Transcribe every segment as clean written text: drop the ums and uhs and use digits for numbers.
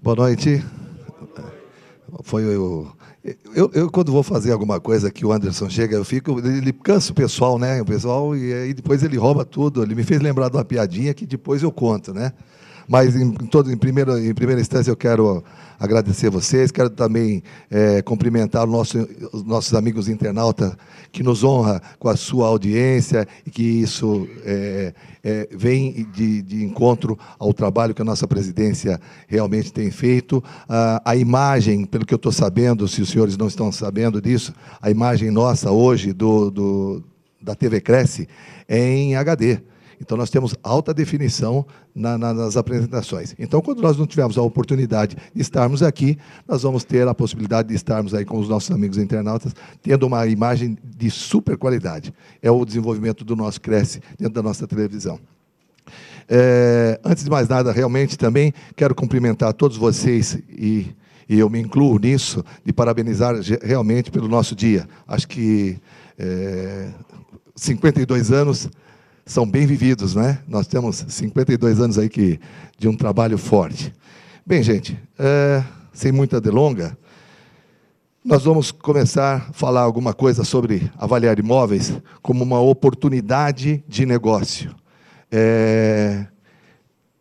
Boa noite. Quando vou fazer alguma coisa que o Anderson chega, ele cansa o pessoal, né? O pessoal, e aí depois ele rouba tudo. Ele me fez lembrar de uma piadinha que depois eu conto, né? Mas, em primeira instância, eu quero agradecer vocês, quero também cumprimentar os nossos amigos internautas, que nos honra com a sua audiência, e que isso vem de encontro ao trabalho que a nossa presidência realmente tem feito. A imagem, pelo que eu estou sabendo, se os senhores não estão sabendo disso, a imagem nossa hoje da TV Cresce é em HD. Então, nós temos alta definição nas apresentações. Então, quando nós não tivermos a oportunidade de estarmos aqui, nós vamos ter a possibilidade de estarmos aí com os nossos amigos internautas, tendo uma imagem de super qualidade. É o desenvolvimento do nosso Cresce dentro da nossa televisão. Antes de mais nada, realmente, também quero cumprimentar todos vocês, e eu me incluo nisso, de parabenizar realmente pelo nosso dia. Acho que 52 anos... são bem vividos, né? Nós temos 52 anos aí de um trabalho forte. Bem, gente, sem muita delonga, nós vamos começar a falar alguma coisa sobre avaliar imóveis como uma oportunidade de negócio.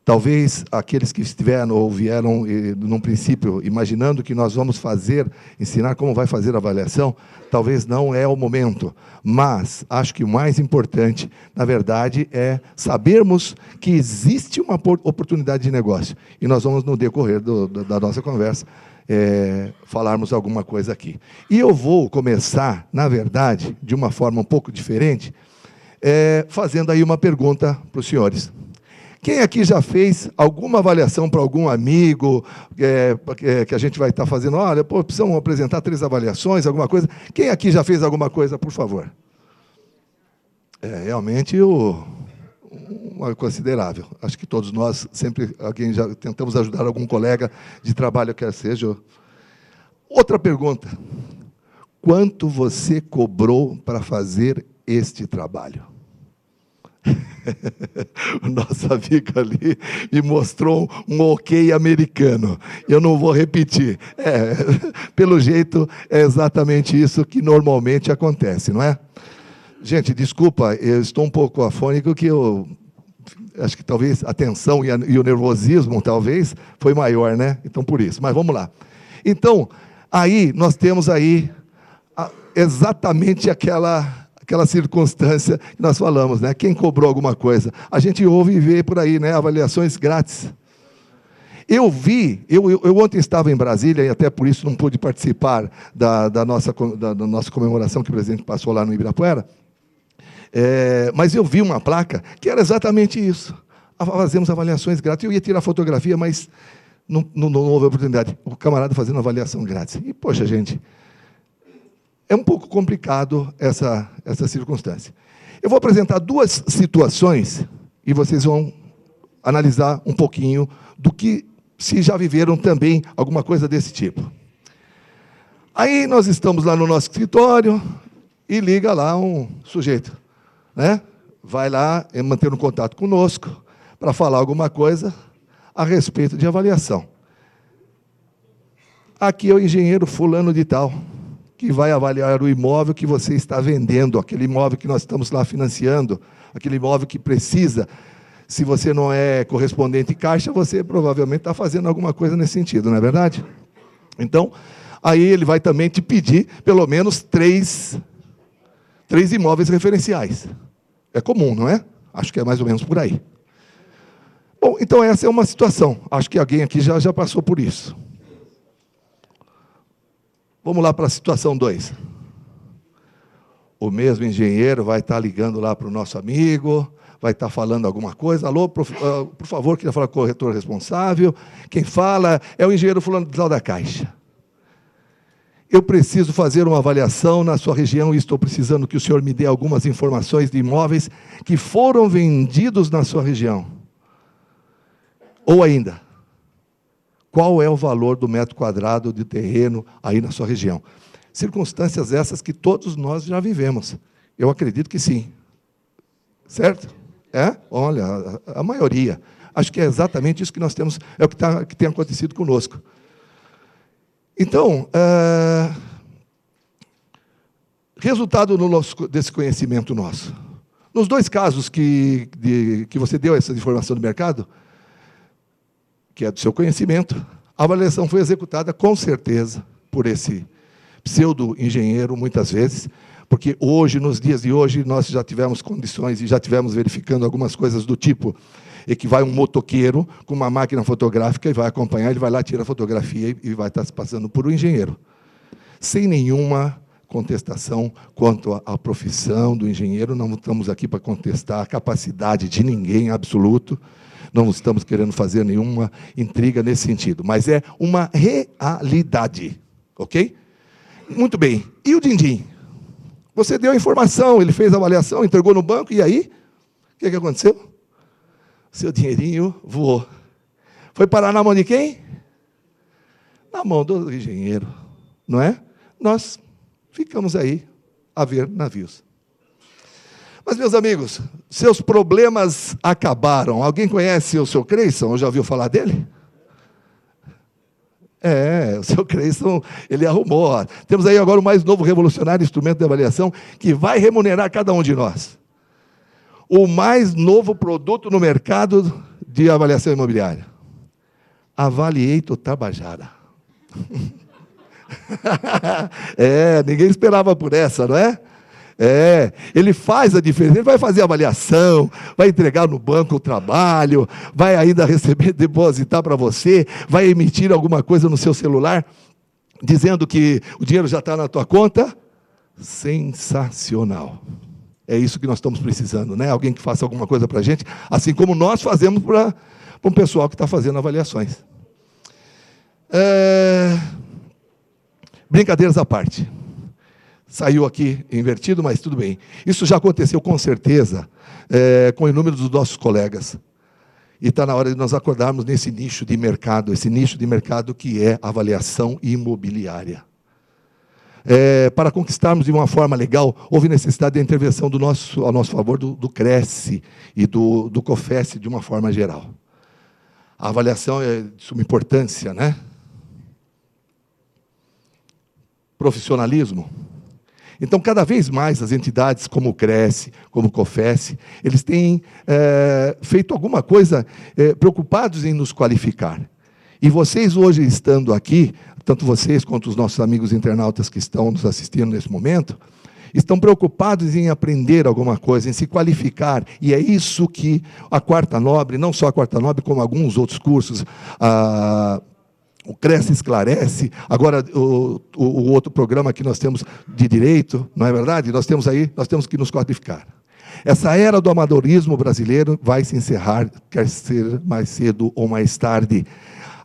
Talvez aqueles que estiveram ou vieram, num princípio, imaginando que nós vamos ensinar como vai fazer a avaliação, talvez não é o momento. Mas acho que o mais importante, na verdade, é sabermos que existe uma oportunidade de negócio. E nós vamos, no decorrer da nossa conversa, falarmos alguma coisa aqui. E eu vou começar, na verdade, de uma forma um pouco diferente, fazendo aí uma pergunta para os senhores. Quem aqui já fez alguma avaliação para algum amigo, que a gente vai estar fazendo? Olha, precisamos apresentar 3 avaliações, alguma coisa. Quem aqui já fez alguma coisa, por favor? Realmente uma considerável. Acho que todos nós, sempre alguém já tentamos ajudar algum colega de trabalho, quer seja. Outra pergunta. Quanto você cobrou para fazer este trabalho? O nosso amigo ali me mostrou um ok americano. Eu não vou repetir. Pelo jeito, é exatamente isso que normalmente acontece, não é? Gente, desculpa, eu estou um pouco afônico, que eu acho que talvez a tensão e o nervosismo, talvez, foi maior, né? Então, por isso. Mas vamos lá. Então, aí, nós temos aí exatamente aquela circunstância que nós falamos, né? Quem cobrou alguma coisa? A gente ouve e vê por aí, né? Avaliações grátis. Eu ontem estava em Brasília, e até por isso não pude participar da nossa comemoração que o presidente passou lá no Ibirapuera, mas eu vi uma placa que era exatamente isso. Fazemos avaliações grátis. Eu ia tirar fotografia, mas não houve oportunidade. O camarada fazendo avaliação grátis. E, poxa, gente... é um pouco complicado essa circunstância. Eu vou apresentar 2 situações e vocês vão analisar um pouquinho do que, se já viveram também alguma coisa desse tipo. Aí nós estamos lá no nosso escritório e liga lá um sujeito, né? Vai lá manter um contato conosco para falar alguma coisa a respeito de avaliação. Aqui é o engenheiro fulano de tal, que vai avaliar o imóvel que você está vendendo, aquele imóvel que nós estamos lá financiando, aquele imóvel que precisa. Se você não é correspondente caixa, você provavelmente está fazendo alguma coisa nesse sentido, não é verdade? Então, aí ele vai também te pedir pelo menos 3 imóveis referenciais. É comum, não é? Acho que é mais ou menos por aí. Bom, então essa é uma situação. Acho que alguém aqui já passou por isso. Vamos lá para a situação 2. O mesmo engenheiro vai estar ligando lá para o nosso amigo, vai estar falando alguma coisa. Alô, por favor, queria falar com o corretor responsável. Quem fala é o engenheiro fulano de tal da Caixa. Eu preciso fazer uma avaliação na sua região e estou precisando que o senhor me dê algumas informações de imóveis que foram vendidos na sua região. Ou ainda, qual é o valor do metro quadrado de terreno aí na sua região? Circunstâncias essas que todos nós já vivemos. Eu acredito que sim. Certo? Olha, a maioria. Acho que é exatamente isso que nós temos, é o que tem acontecido conosco. Então, resultado desse conhecimento nosso. Nos 2 casos que você deu essa informação do mercado, que é do seu conhecimento, a avaliação foi executada com certeza por esse pseudo-engenheiro, muitas vezes, porque hoje, nos dias de hoje, nós já tivemos condições e já tivemos verificando algumas coisas do tipo, e que vai um motoqueiro com uma máquina fotográfica e vai acompanhar, ele vai lá, tira a fotografia e vai estar se passando por um engenheiro. Sem nenhuma contestação quanto à profissão do engenheiro, não estamos aqui para contestar a capacidade de ninguém, absoluto, não estamos querendo fazer nenhuma intriga nesse sentido, mas é uma realidade, ok? Muito bem, e o din-din? Você deu a informação, ele fez a avaliação, entregou no banco, e aí? O que aconteceu? Seu dinheirinho voou. Foi parar na mão de quem? Na mão do engenheiro, não é? Nós ficamos aí a ver navios. Mas, meus amigos, seus problemas acabaram. Alguém conhece o seu Creyson? Ou já ouviu falar dele? O seu Creyson, ele arrumou. Ó. Temos aí agora o mais novo revolucionário instrumento de avaliação que vai remunerar cada um de nós. O mais novo produto no mercado de avaliação imobiliária. Avaliator Tabajara. Ninguém esperava por essa, não é? Ele faz a diferença, ele vai fazer a avaliação, vai entregar no banco o trabalho, vai ainda receber, depositar para você, vai emitir alguma coisa no seu celular, dizendo que o dinheiro já está na tua conta. Sensacional. É isso que nós estamos precisando, né? Alguém que faça alguma coisa para a gente, assim como nós fazemos para um pessoal que está fazendo avaliações. Brincadeiras à parte. Saiu aqui invertido, mas tudo bem. Isso já aconteceu com certeza com inúmeros dos nossos colegas. E está na hora de nós acordarmos nesse nicho de mercado, esse nicho de mercado que é avaliação imobiliária. Para conquistarmos de uma forma legal, houve necessidade da intervenção ao nosso favor do Cresce e do COFES de uma forma geral. A avaliação é de suma importância, né? Profissionalismo. Então, cada vez mais as entidades como o Cresce, como o COFES, eles têm feito alguma coisa preocupados em nos qualificar. E vocês hoje estando aqui, tanto vocês quanto os nossos amigos internautas que estão nos assistindo nesse momento, estão preocupados em aprender alguma coisa, em se qualificar. E é isso que a Quarta Nobre, não só a Quarta Nobre, como alguns outros cursos, o Cresce Esclarece, agora o outro programa que nós temos de direito, não é verdade? Nós temos que nos qualificar. Essa era do amadorismo brasileiro vai se encerrar, quer ser mais cedo ou mais tarde.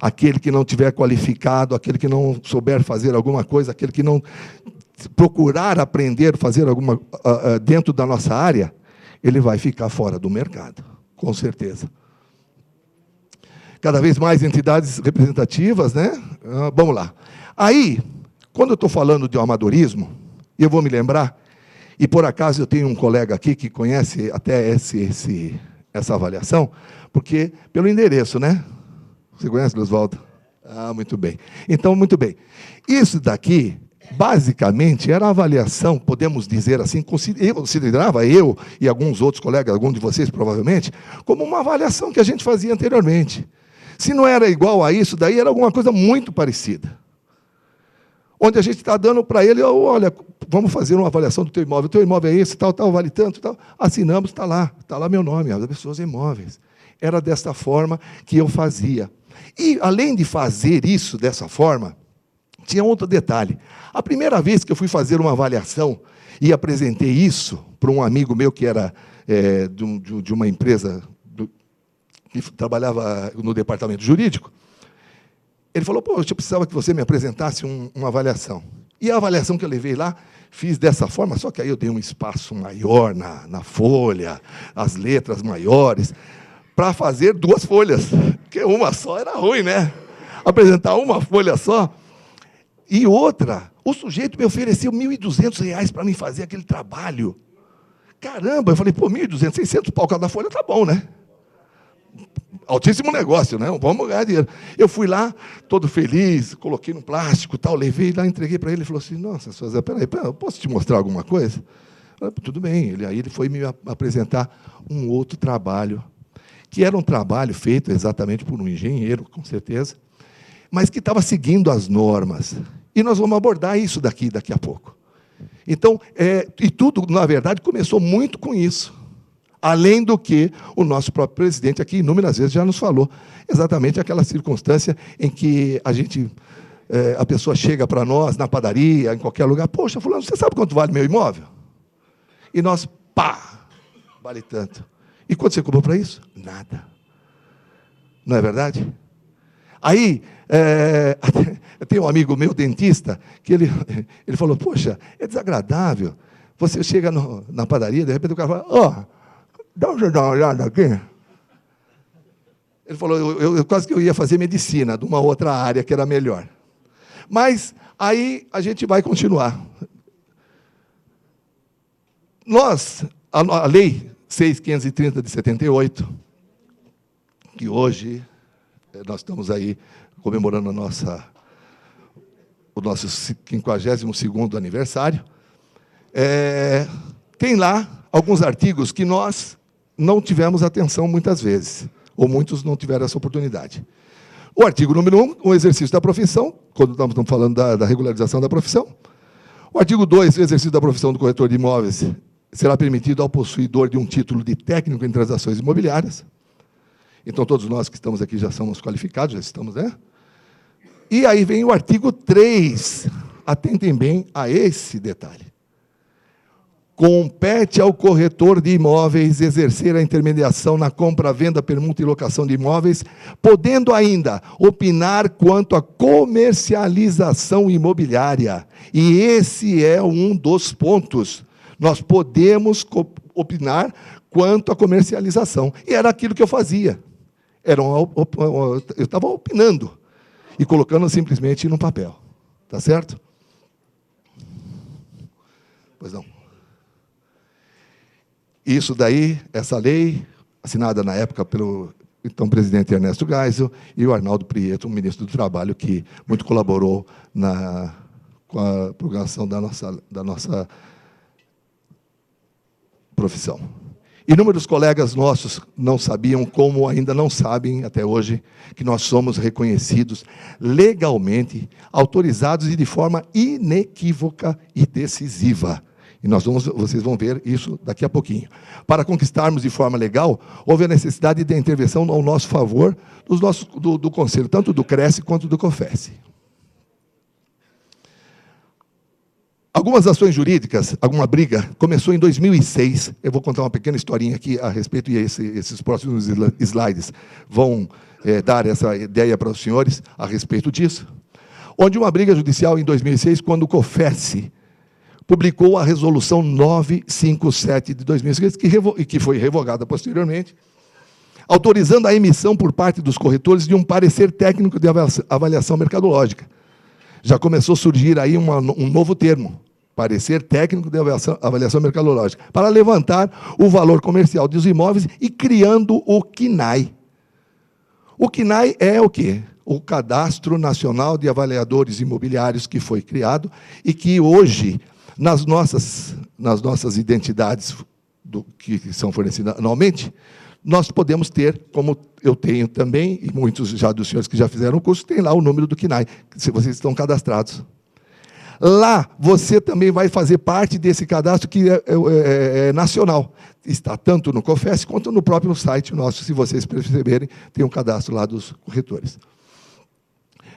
Aquele que não tiver qualificado, aquele que não souber fazer alguma coisa, aquele que não procurar aprender, fazer alguma dentro da nossa área, ele vai ficar fora do mercado, com certeza. Cada vez mais entidades representativas, né? Vamos lá. Aí, quando eu estou falando de amadorismo, eu vou me lembrar, e por acaso eu tenho um colega aqui que conhece até essa avaliação, porque pelo endereço, né? Você conhece, Oswaldo? Muito bem. Então, muito bem. Isso daqui, basicamente, era a avaliação, podemos dizer assim, eu considerava, eu e alguns outros colegas, alguns de vocês provavelmente, como uma avaliação que a gente fazia anteriormente. Se não era igual a isso, daí era alguma coisa muito parecida. Onde a gente está dando para ele, olha, vamos fazer uma avaliação do teu imóvel. O teu imóvel é esse, tal, vale tanto, tal. Assinamos, está lá meu nome, as pessoas imóveis. Era dessa forma que eu fazia. E, além de fazer isso dessa forma, tinha outro detalhe. A primeira vez que eu fui fazer uma avaliação e apresentei isso para um amigo meu que era de uma empresa que trabalhava no departamento jurídico, ele falou, eu precisava que você me apresentasse uma avaliação. E a avaliação que eu levei lá, fiz dessa forma, só que aí eu dei um espaço maior na folha, as letras maiores, para fazer 2 folhas, porque uma só era ruim, né? Apresentar uma folha só. E outra, o sujeito me ofereceu R$1.200 para mim fazer aquele trabalho. Caramba, eu falei, 1.200, 600 pau cada folha, tá bom, né? altíssimo negócio, né? Vamos ganhar dinheiro. Eu fui lá, todo feliz, coloquei no plástico, tal, levei lá, entreguei para ele, ele falou assim, nossa, Souza, peraí, eu posso te mostrar alguma coisa? Eu falei, tudo bem. Aí ele foi me apresentar um outro trabalho, que era um trabalho feito exatamente por um engenheiro, com certeza, mas que estava seguindo as normas. E nós vamos abordar isso daqui a pouco. Então, e tudo, na verdade, começou muito com isso. Além do que o nosso próprio presidente aqui, inúmeras vezes, já nos falou exatamente aquela circunstância em que a pessoa chega para nós, na padaria, em qualquer lugar, poxa, fulano, você sabe quanto vale meu imóvel? E nós, pá, vale tanto. E quanto você cobrou para isso? Nada. Não é verdade? Aí, tem um amigo meu, dentista, que ele falou, poxa, é desagradável. Você chega na padaria, de repente o cara fala, dá uma olhada aqui. Ele falou, eu quase que eu ia fazer medicina, de uma outra área que era melhor. Mas, aí, a gente vai continuar. A Lei 6.530 de 78, que hoje nós estamos aí comemorando o nosso 52º aniversário, tem lá alguns artigos que nós não tivemos atenção muitas vezes, ou muitos não tiveram essa oportunidade. O artigo número 1, o exercício da profissão, quando estamos falando da regularização da profissão. O artigo 2, o exercício da profissão do corretor de imóveis será permitido ao possuidor de um título de técnico em transações imobiliárias. Então, todos nós que estamos aqui já somos qualificados, já estamos, né? E aí vem o artigo 3. Atentem bem a esse detalhe. Compete ao corretor de imóveis exercer a intermediação na compra, venda, permuta e locação de imóveis, podendo ainda opinar quanto à comercialização imobiliária. E esse é um dos pontos. Nós podemos opinar quanto à comercialização. E era aquilo que eu fazia. Eu estava opinando e colocando simplesmente no papel. Tá certo? Pois não. Isso daí, essa lei, assinada na época pelo então presidente Ernesto Geisel e o Arnaldo Prieto, o ministro do Trabalho, que muito colaborou com a programação da nossa profissão. Inúmeros colegas nossos não sabiam, como ainda não sabem até hoje, que nós somos reconhecidos legalmente, autorizados e de forma inequívoca e decisiva. E vocês vão ver isso daqui a pouquinho. Para conquistarmos de forma legal, houve a necessidade de intervenção ao nosso favor do Conselho, tanto do CRES quanto do COFES. Algumas ações jurídicas, alguma briga, começou em 2006. Eu vou contar uma pequena historinha aqui a respeito, e esses próximos slides vão dar essa ideia para os senhores a respeito disso. Onde uma briga judicial em 2006, quando o COFES publicou a resolução 957 de 2006, que foi revogada posteriormente, autorizando a emissão por parte dos corretores de um parecer técnico de avaliação mercadológica. Já começou a surgir aí um novo termo, parecer técnico de avaliação mercadológica, para levantar o valor comercial dos imóveis e criando o CNAE. O CNAE é o quê? O Cadastro Nacional de Avaliadores Imobiliários, que foi criado e que hoje, nas nossas identidades que são fornecidas anualmente, nós podemos ter, como eu tenho também, e muitos já dos senhores que já fizeram o curso, tem lá o número do CNAE, se vocês estão cadastrados. Lá, você também vai fazer parte desse cadastro que é nacional. Está tanto no COFES quanto no próprio site nosso, se vocês perceberem, tem um cadastro lá dos corretores.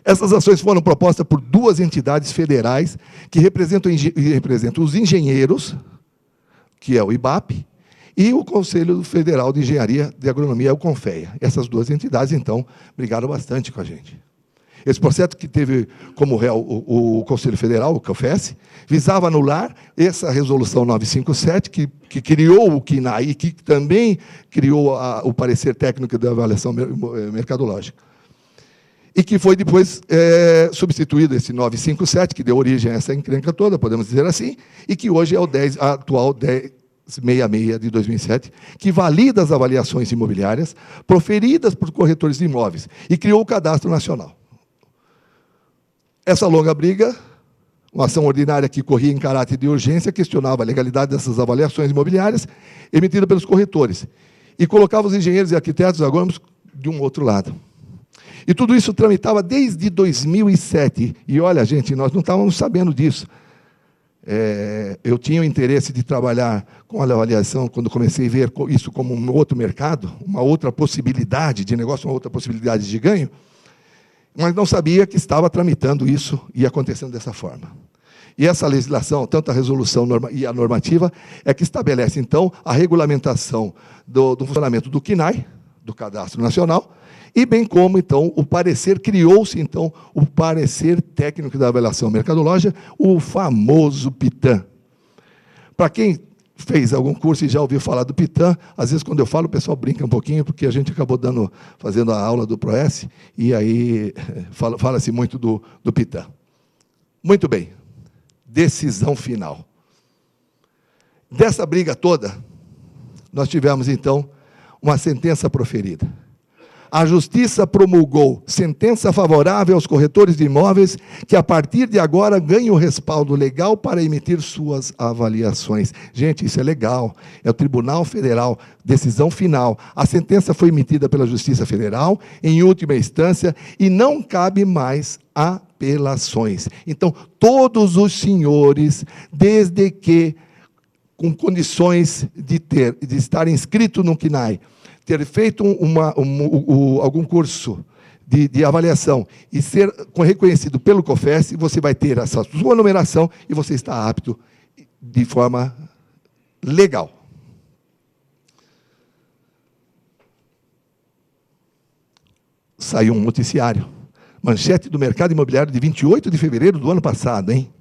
Essas ações foram propostas por duas entidades federais que representam os engenheiros, que é o IBAP, e o Conselho Federal de Engenharia de Agronomia, o CONFEA. Essas duas entidades, então, brigaram bastante com a gente. Esse processo que teve como réu o Conselho Federal, o COFES, visava anular essa resolução 957, que criou o CNAE, que também criou o parecer técnico de avaliação mercadológica. E que foi depois substituído esse 957, que deu origem a essa encrenca toda, podemos dizer assim, e que hoje é o atual 66 de 2007, que valida as avaliações imobiliárias proferidas por corretores de imóveis e criou o Cadastro Nacional. Essa longa briga, uma ação ordinária que corria em caráter de urgência, questionava a legalidade dessas avaliações imobiliárias emitidas pelos corretores e colocava os engenheiros e arquitetos agrônomos de um outro lado. E tudo isso tramitava desde 2007. E olha, gente, nós não estávamos sabendo disso. Eu tinha o interesse de trabalhar com a avaliação quando comecei a ver isso como um outro mercado, uma outra possibilidade de negócio, uma outra possibilidade de ganho, mas não sabia que estava tramitando isso e acontecendo dessa forma. E essa legislação, tanto a resolução e a normativa, é que estabelece, então, a regulamentação do funcionamento do CNAE, do Cadastro Nacional, e bem como, então, o parecer, criou-se, então, o parecer técnico da avaliação mercadológica, o famoso PITAM. Para quem fez algum curso e já ouviu falar do PITAM, às vezes, quando eu falo, o pessoal brinca um pouquinho, porque a gente acabou fazendo a aula do PROES, e aí fala-se muito do PITAM. Muito bem. Decisão final. Dessa briga toda, nós tivemos, então, uma sentença proferida. A Justiça promulgou sentença favorável aos corretores de imóveis que, a partir de agora, ganham respaldo legal para emitir suas avaliações. Gente, isso é legal. É o Tribunal Federal, decisão final. A sentença foi emitida pela Justiça Federal, em última instância, e não cabe mais apelações. Então, todos os senhores, desde que, com condições de estar inscrito no CNAE, ter feito algum curso de avaliação e ser reconhecido pelo COFES, você vai ter essa sua numeração e você está apto de forma legal. Saiu um noticiário, manchete do mercado imobiliário de 28 de fevereiro do ano passado, hein?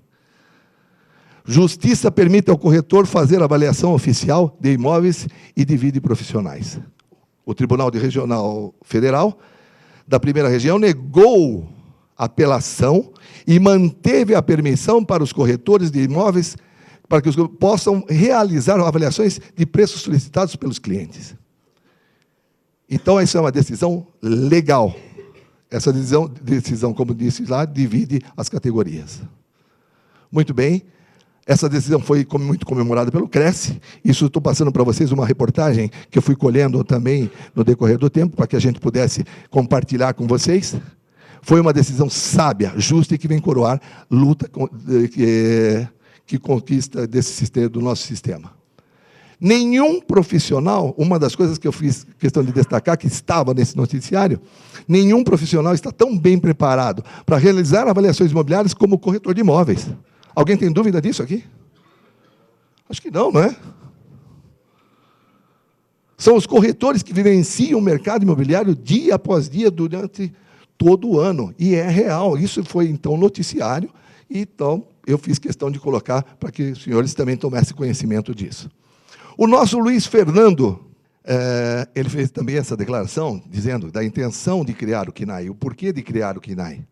Justiça permite ao corretor fazer avaliação oficial de imóveis e divide profissionais. O Tribunal Regional Federal da Primeira Região negou a apelação e manteve a permissão para os corretores de imóveis para que possam realizar avaliações de preços solicitados pelos clientes. Então, essa é uma decisão legal. Essa decisão, como disse lá, divide as categorias. Muito bem. Essa decisão foi muito comemorada pelo Cresce. Isso estou passando para vocês uma reportagem que eu fui colhendo também no decorrer do tempo, para que a gente pudesse compartilhar com vocês. Foi uma decisão sábia, justa e que vem coroar luta que conquista do nosso sistema. Nenhum profissional, uma das coisas que eu fiz questão de destacar, que estava nesse noticiário, nenhum profissional está tão bem preparado para realizar avaliações imobiliárias como o corretor de imóveis. Alguém tem dúvida disso aqui? Acho que não, não é? São os corretores que vivenciam o mercado imobiliário dia após dia durante todo o ano. E é real. Isso foi, então, noticiário. E, então, eu fiz questão de colocar para que os senhores também tomassem conhecimento disso. O nosso Luiz Fernando, ele fez também essa declaração, dizendo da intenção de criar o CNAE, o porquê de criar o CNAE.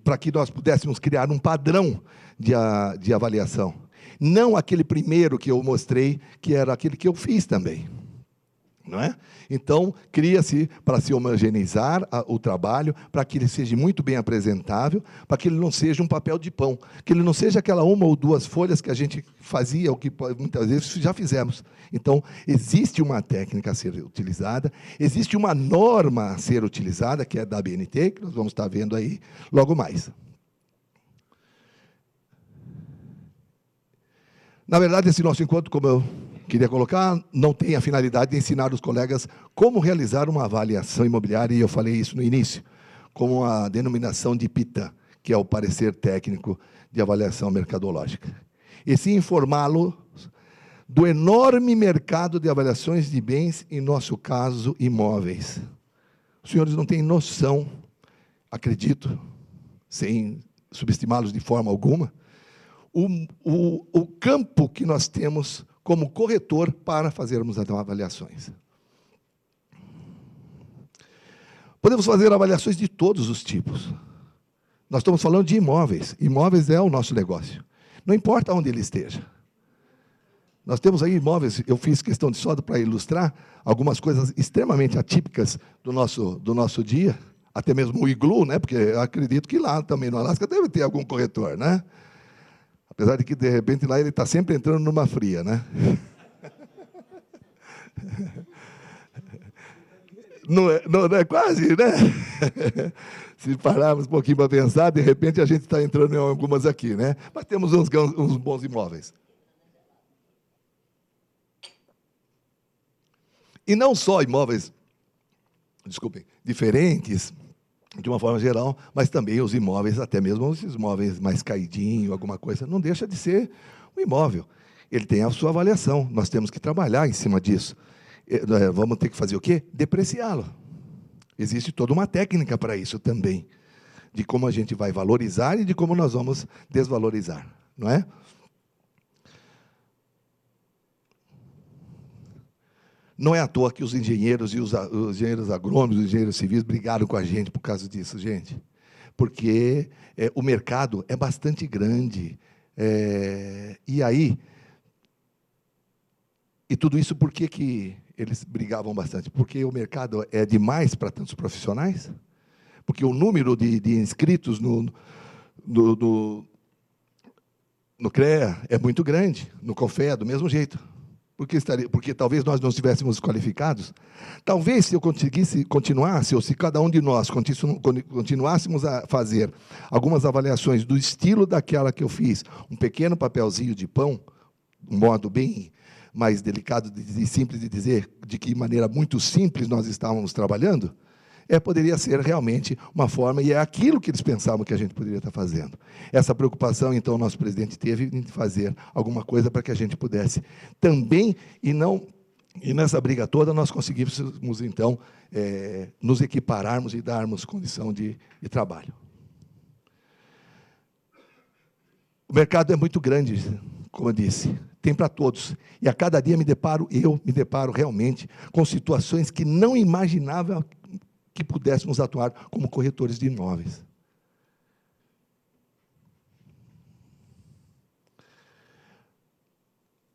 Para que nós pudéssemos criar um padrão de avaliação. Não aquele primeiro que eu mostrei, que era aquele que eu fiz também. Não é? Então, cria-se para se homogeneizar o trabalho, para que ele seja muito bem apresentável, para que ele não seja um papel de pão, que ele não seja aquela uma ou duas folhas que a gente fazia, ou que muitas vezes já fizemos. Então, existe uma técnica a ser utilizada, existe uma norma a ser utilizada, que é da ABNT, que nós vamos estar vendo aí logo mais. Na verdade, esse nosso encontro, como eu queria colocar, não tem a finalidade de ensinar os colegas como realizar uma avaliação imobiliária, e eu falei isso no início, como a denominação de PITAM, que é o parecer técnico de avaliação mercadológica. E sim informá-lo do enorme mercado de avaliações de bens, em nosso caso, imóveis. Os senhores não têm noção, acredito, sem subestimá-los de forma alguma, o campo que nós temos como corretor para fazermos avaliações. Podemos fazer avaliações de todos os tipos. Nós estamos falando de imóveis. Imóveis é o nosso negócio. Não importa onde ele esteja. Nós temos aí imóveis, eu fiz questão de só para ilustrar algumas coisas extremamente atípicas do nosso dia, até mesmo o iglu, né? Porque eu acredito que lá também no Alasca deve ter algum corretor, né? Apesar de que, de repente, lá ele está sempre entrando numa fria, né? Não é quase, né? Se pararmos um pouquinho para pensar, de repente a gente está entrando em algumas aqui, né? Mas temos uns bons imóveis. E não só imóveis, desculpem, diferentes, de uma forma geral, mas também os imóveis, até mesmo os imóveis mais caidinhos, alguma coisa, não deixa de ser um imóvel. Ele tem a sua avaliação, nós temos que trabalhar em cima disso. Vamos ter que fazer o quê? Depreciá-lo. Existe toda uma técnica para isso também, de como a gente vai valorizar e de como nós vamos desvalorizar, não é? Não é à toa que os engenheiros e os engenheiros agrônomos, os engenheiros civis brigaram com a gente por causa disso, gente. Porque o mercado é bastante grande. E aí, e tudo isso por que eles brigavam bastante? Porque o mercado é demais para tantos profissionais? Porque o número de inscritos no CREA é muito grande, no CONFEA, do mesmo jeito. Porque talvez nós não estivéssemos qualificados. Talvez se eu conseguisse continuasse, ou se cada um de nós continuássemos a fazer algumas avaliações do estilo daquela que eu fiz, um pequeno papelzinho de pão, um modo bem mais delicado e simples de dizer, de que maneira muito simples nós estávamos trabalhando, poderia ser realmente uma forma, e é aquilo que eles pensavam que a gente poderia estar fazendo. Essa preocupação, então, o nosso presidente teve em fazer alguma coisa para que a gente pudesse também, e nessa briga toda, nós conseguíssemos, então, nos equipararmos e darmos condição de trabalho. O mercado é muito grande, como eu disse, tem para todos. E a cada dia eu me deparo realmente com situações que não imaginava que pudéssemos atuar como corretores de imóveis.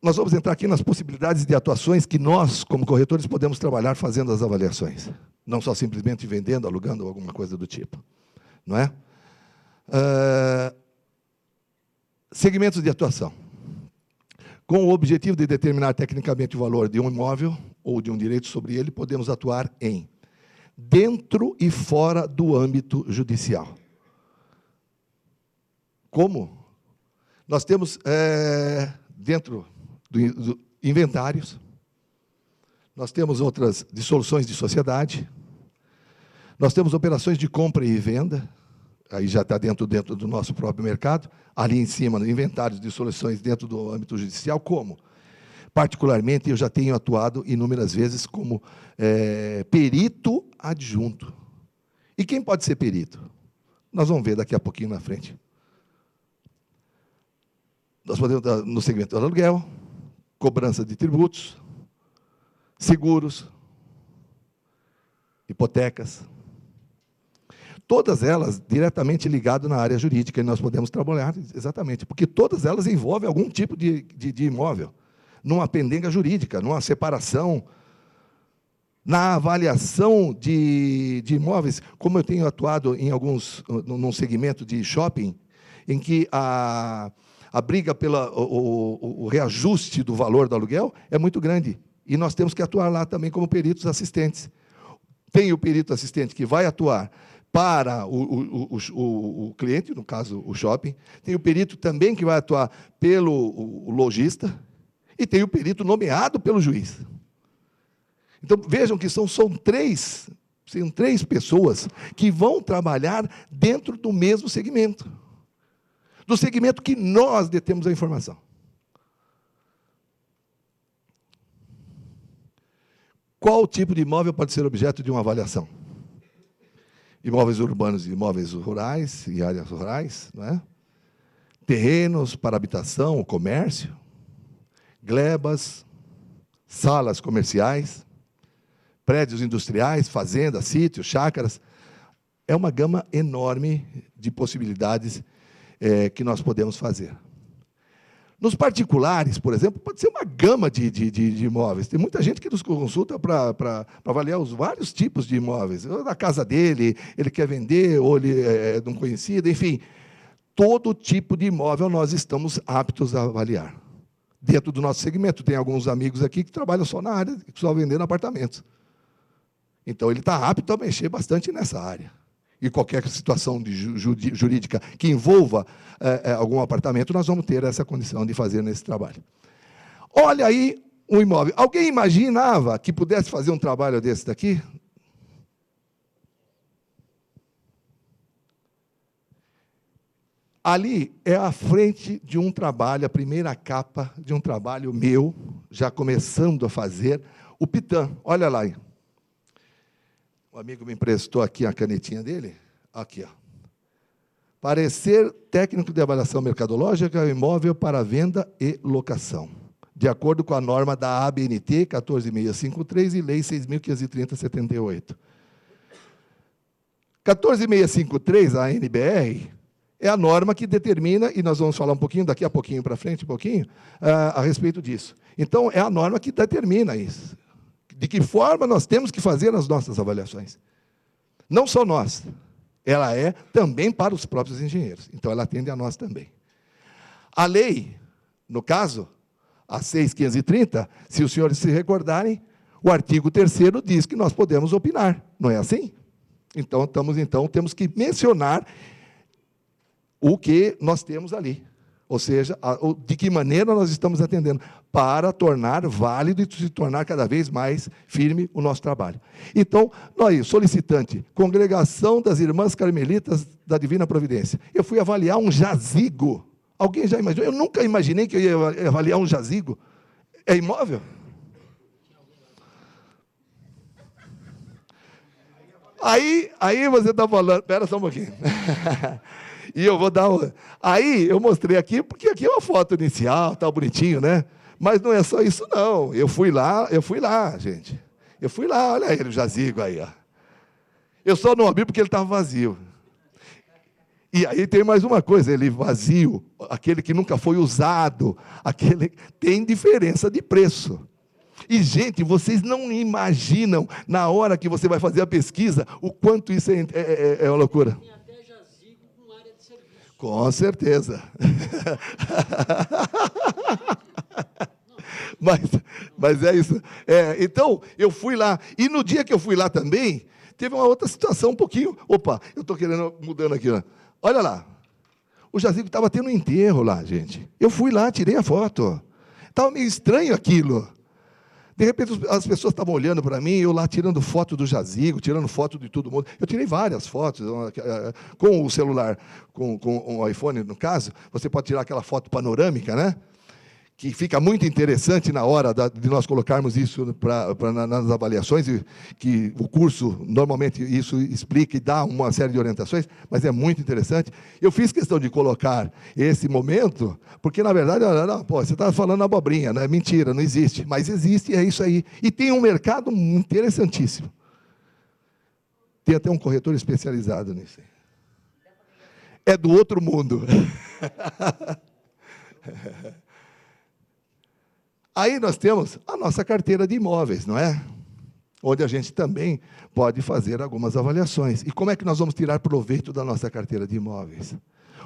Nós vamos entrar aqui nas possibilidades de atuações que nós, como corretores, podemos trabalhar fazendo as avaliações. Não só simplesmente vendendo, alugando, alguma coisa do tipo. Não é? Segmentos de atuação. Com o objetivo de determinar tecnicamente o valor de um imóvel ou de um direito sobre ele, podemos atuar dentro e fora do âmbito judicial. Como? Nós temos, dentro do inventários, nós temos outras dissoluções de sociedade, nós temos operações de compra e venda, aí já está dentro do nosso próprio mercado, ali em cima, no inventário de dissoluções dentro do âmbito judicial, como? Particularmente, eu já tenho atuado inúmeras vezes como perito adjunto. E quem pode ser perito? Nós vamos ver daqui a pouquinho na frente. Nós podemos estar no segmento do aluguel, cobrança de tributos, seguros, hipotecas. Todas elas diretamente ligadas na área jurídica, e nós podemos trabalhar exatamente, porque todas elas envolvem algum tipo de imóvel, numa pendenga jurídica, numa separação, na avaliação de imóveis, como eu tenho atuado em num segmento de shopping, em que a briga pelo reajuste do valor do aluguel é muito grande, e nós temos que atuar lá também como peritos assistentes. Tem o perito assistente que vai atuar para o cliente, no caso, o shopping, tem o perito também que vai atuar pelo lojista, e tem o perito nomeado pelo juiz. Então, vejam que são três pessoas que vão trabalhar dentro do mesmo segmento. Do segmento que nós detemos a informação. Qual tipo de imóvel pode ser objeto de uma avaliação? Imóveis urbanos e imóveis rurais, e áreas rurais, não é? Terrenos para habitação, comércio, glebas, salas comerciais, prédios industriais, fazendas, sítios, chácaras, É uma gama enorme de possibilidades que nós podemos fazer. Nos particulares, por exemplo, pode ser uma gama de imóveis. Tem muita gente que nos consulta para avaliar os vários tipos de imóveis. Na casa dele, ele quer vender, ou ele é de um conhecido, enfim. Todo tipo de imóvel nós estamos aptos a avaliar. Dentro do nosso segmento, tem alguns amigos aqui que trabalham só na área, só vendendo apartamentos. Então, ele está apto a mexer bastante nessa área. E qualquer situação jurídica que envolva algum apartamento, nós vamos ter essa condição de fazer nesse trabalho. Olha aí um imóvel. Alguém imaginava que pudesse fazer um trabalho desse daqui? Ali é a frente de um trabalho, a primeira capa de um trabalho meu, já começando a fazer, o Pitan. Olha lá. Um amigo me emprestou aqui a canetinha dele. Aqui, ó. Parecer técnico de avaliação mercadológica, imóvel para venda e locação, de acordo com a norma da ABNT 14653 e Lei 6.530/78. 14653, a ANBR, é a norma que determina, e nós vamos falar um pouquinho, daqui a pouquinho para frente, a respeito disso. Então, é a norma que determina isso. De que forma nós temos que fazer as nossas avaliações. Não só nós, ela é também para os próprios engenheiros. Então, ela atende a nós também. A lei, no caso, a 6.530, se os senhores se recordarem, o artigo 3º diz que nós podemos opinar. Não é assim? Então, temos que mencionar o que nós temos ali. Ou seja, de que maneira nós estamos atendendo, para tornar válido e se tornar cada vez mais firme o nosso trabalho. Então, nós, solicitante, Congregação das Irmãs Carmelitas da Divina Providência, eu fui avaliar um jazigo. Alguém já imaginou? Eu nunca imaginei que eu ia avaliar um jazigo. É imóvel? Aí você está falando... Espera só um pouquinho. E eu vou dar Aí eu mostrei aqui, porque aqui é uma foto inicial, tá bonitinho, né? Mas não é só isso, não. Eu fui lá, gente. Eu fui lá, olha ele, o jazigo aí, ó. Eu só não abri porque ele estava vazio. E aí tem mais uma coisa, ele vazio, aquele que nunca foi usado, aquele tem diferença de preço. E, gente, vocês não imaginam, na hora que você vai fazer a pesquisa, o quanto isso é uma loucura. Com certeza. Mas é isso. Então, eu fui lá. E no dia que eu fui lá também, teve uma outra situação um pouquinho. Opa, eu estou mudando aqui. Ó. Olha lá. O jazigo estava tendo um enterro lá, gente. Eu fui lá, tirei a foto. Estava meio estranho aquilo. De repente, as pessoas estavam olhando para mim, eu lá tirando foto do jazigo, tirando foto de todo mundo. Eu tirei várias fotos com o celular, com o iPhone, no caso. Você pode tirar aquela foto panorâmica, né? Que fica muito interessante na hora de nós colocarmos isso nas avaliações, e que o curso, normalmente, isso explica e dá uma série de orientações, mas é muito interessante. Eu fiz questão de colocar esse momento, porque, na verdade, você está falando abobrinha, não é mentira, não existe, mas existe, é isso aí. E tem um mercado interessantíssimo. Tem até um corretor especializado nisso. É do outro mundo. Aí nós temos a nossa carteira de imóveis, não é? Onde a gente também pode fazer algumas avaliações. E como é que nós vamos tirar proveito da nossa carteira de imóveis?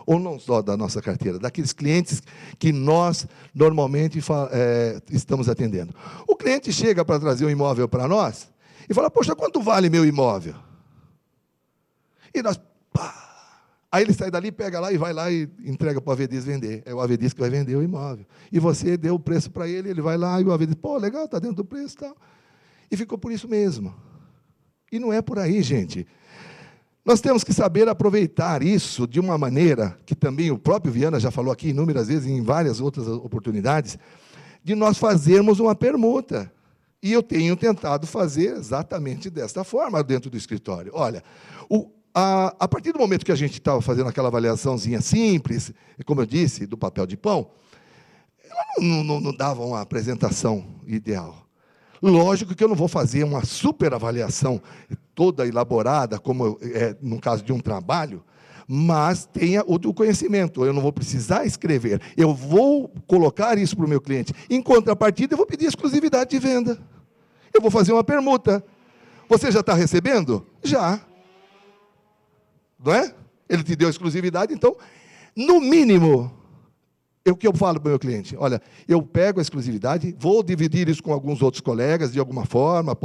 Ou não só da nossa carteira, daqueles clientes que nós normalmente estamos atendendo. O cliente chega para trazer um imóvel para nós e fala, poxa, quanto vale meu imóvel? E nós... Aí ele sai dali, pega lá e vai lá e entrega para o Avedis vender. É o Avedis que vai vender o imóvel. E você deu o preço para ele, ele vai lá e o Avedis, pô, legal, está dentro do preço e tal. E ficou por isso mesmo. E não é por aí, gente. Nós temos que saber aproveitar isso de uma maneira, que também o próprio Viana já falou aqui inúmeras vezes, em várias outras oportunidades, de nós fazermos uma permuta. E eu tenho tentado fazer exatamente desta forma dentro do escritório. Olha, a partir do momento que a gente estava fazendo aquela avaliaçãozinha simples, como eu disse, do papel de pão, ela não dava uma apresentação ideal. Lógico que eu não vou fazer uma super avaliação toda elaborada, como é no caso de um trabalho, mas tenha o conhecimento. Eu não vou precisar escrever. Eu vou colocar isso para o meu cliente. Em contrapartida, eu vou pedir exclusividade de venda. Eu vou fazer uma permuta. Você já está recebendo? Já. Não é? Ele te deu exclusividade, então, no mínimo, o que eu falo para o meu cliente? Olha, eu pego a exclusividade, vou dividir isso com alguns outros colegas, de alguma forma,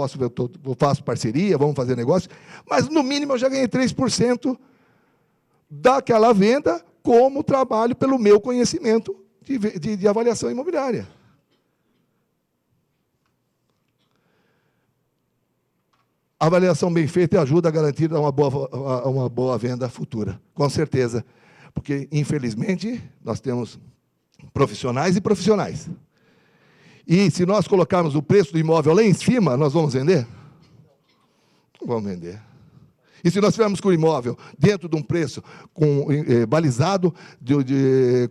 eu faço parceria, vamos fazer negócio, mas, no mínimo, eu já ganhei 3% daquela venda como trabalho pelo meu conhecimento de avaliação imobiliária. A avaliação bem feita ajuda a garantir uma boa venda futura, com certeza. Porque, infelizmente, nós temos profissionais e profissionais. E se nós colocarmos o preço do imóvel lá em cima, nós vamos vender? Não vamos vender. E se nós tivermos com o imóvel dentro de um preço balizado,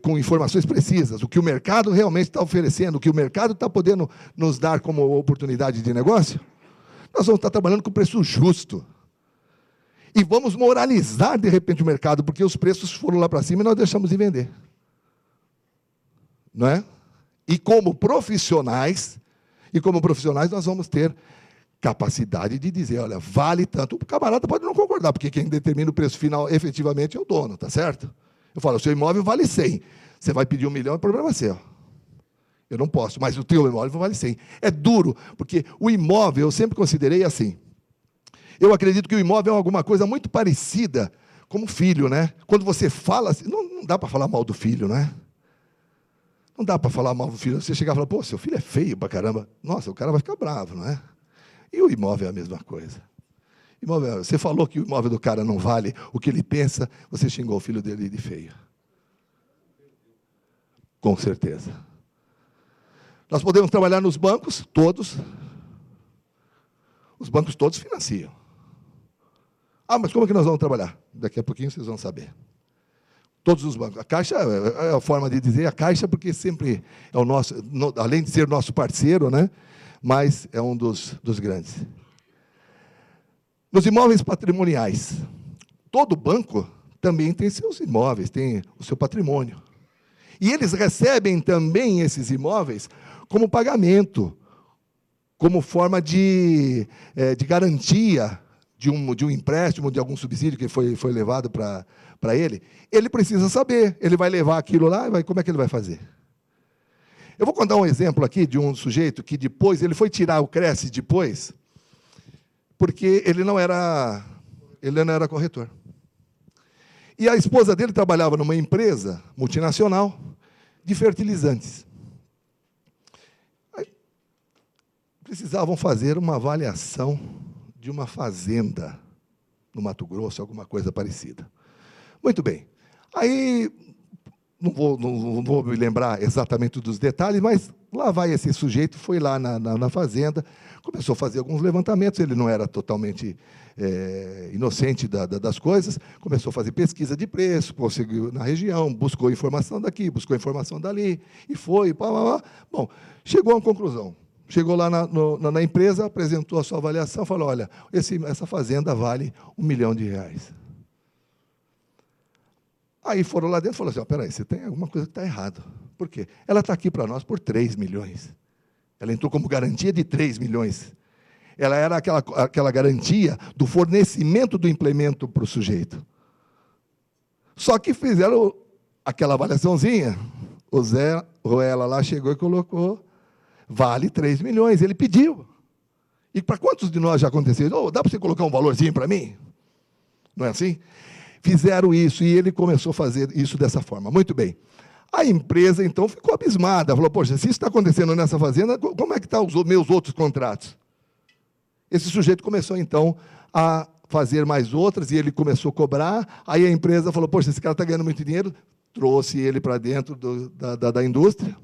com informações precisas, o que o mercado realmente está oferecendo, o que o mercado está podendo nos dar como oportunidade de negócio, nós vamos estar trabalhando com preço justo. E vamos moralizar, de repente, o mercado, porque os preços foram lá para cima e nós deixamos de vender. Não é? E como profissionais, nós vamos ter capacidade de dizer, olha, vale tanto. O camarada pode não concordar, porque quem determina o preço final efetivamente é o dono, tá certo? Eu falo, o seu imóvel vale 100. Você vai pedir 1 milhão, é problema seu. Eu não posso, mas o teu imóvel vale 100. É duro, porque o imóvel eu sempre considerei assim. Eu acredito que o imóvel é alguma coisa muito parecida como filho, né? Quando você fala assim, não dá para falar mal do filho, né? Não dá para falar mal do filho. Você chegar e falar, pô, seu filho é feio pra caramba. Nossa, o cara vai ficar bravo, não é? E o imóvel é a mesma coisa. Você falou que o imóvel do cara não vale o que ele pensa, você xingou o filho dele de feio. Com certeza. Nós podemos trabalhar nos bancos, todos. Os bancos todos financiam. Ah, mas como é que nós vamos trabalhar? Daqui a pouquinho vocês vão saber. Todos os bancos. A Caixa é a forma de dizer a Caixa, porque sempre é o nosso, além de ser nosso parceiro, né? Mas é um dos grandes. Nos imóveis patrimoniais, todo banco também tem seus imóveis, tem o seu patrimônio. E eles recebem também esses imóveis como pagamento, como forma de garantia de um empréstimo, de algum subsídio que foi levado para ele. Ele precisa saber, ele vai levar aquilo lá, como é que ele vai fazer? Eu vou contar um exemplo aqui de um sujeito que depois, ele foi tirar o Cresce depois, porque ele não era corretor. E a esposa dele trabalhava numa empresa multinacional de fertilizantes. Aí, precisavam fazer uma avaliação de uma fazenda no Mato Grosso, alguma coisa parecida. Muito bem. Aí, não vou me lembrar exatamente dos detalhes, mas lá vai esse sujeito, foi lá na fazenda, começou a fazer alguns levantamentos, ele não era totalmente inocente das coisas, começou a fazer pesquisa de preço, conseguiu na região, buscou informação daqui, buscou informação dali, e foi, Bom, chegou a uma conclusão. Chegou lá na empresa, apresentou a sua avaliação, falou, olha, essa fazenda vale R$1 milhão. Aí foram lá dentro e falaram assim, peraí, você tem alguma coisa que está errada. Por quê? Ela está aqui para nós por 3 milhões. Ela entrou como garantia de 3 milhões. Ela era aquela garantia do fornecimento do implemento para o sujeito. Só que fizeram aquela avaliaçãozinha, o Zé Ruela lá chegou e colocou, vale 3 milhões, ele pediu. E para quantos de nós já aconteceu? Oh, dá para você colocar um valorzinho para mim? Não é assim? Fizeram isso, e ele começou a fazer isso dessa forma. Muito bem. A empresa, então, ficou abismada. Falou, poxa, se isso está acontecendo nessa fazenda, como é que estão os meus outros contratos? Esse sujeito começou, então, a fazer mais outras, e ele começou a cobrar. Aí a empresa falou, poxa, esse cara está ganhando muito dinheiro. Trouxe ele para dentro da indústria,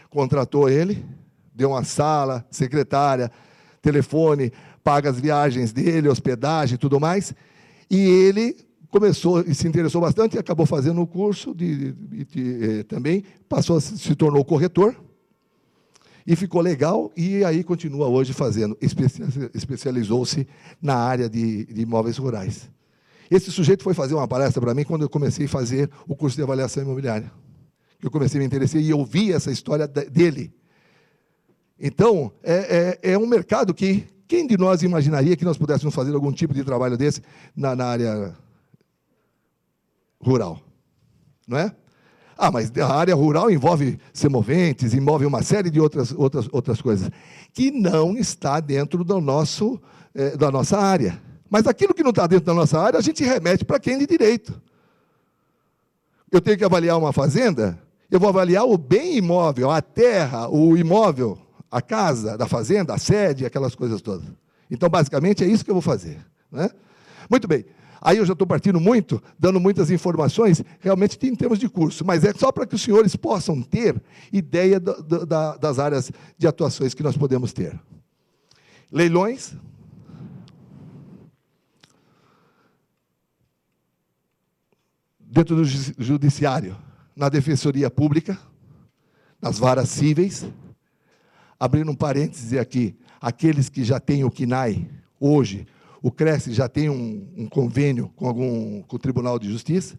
contratou ele, deu uma sala, secretária, telefone, paga as viagens dele, hospedagem e tudo mais. E ele começou e se interessou bastante, e acabou fazendo o curso também, se tornou corretor, E ficou legal, e aí continua hoje fazendo. Especializou-se na área de imóveis rurais. Esse sujeito foi fazer uma palestra para mim quando eu comecei a fazer o curso de avaliação imobiliária. Eu comecei a me interessar e eu vi essa história dele. Então, é um mercado que, quem de nós imaginaria que nós pudéssemos fazer algum tipo de trabalho desse na área rural? Não é? Ah, mas a área rural envolve semoventes, envolve uma série de outras coisas, que não está dentro da nossa área. Mas aquilo que não está dentro da nossa área, a gente remete para quem de direito. Eu tenho que avaliar uma fazenda, eu vou avaliar o bem imóvel, a terra, o imóvel, a casa da fazenda, a sede, aquelas coisas todas. Então, basicamente, é isso que eu vou fazer. Né? Muito bem. Aí eu já estou partindo muito, dando muitas informações, realmente em termos de curso, mas é só para que os senhores possam ter ideia das áreas de atuações que nós podemos ter. Leilões. Dentro do judiciário, na defensoria pública, nas varas cíveis. Abrindo um parêntese aqui, aqueles que já têm o CNAE, hoje, o Cresce já tem um convênio com o Tribunal de Justiça,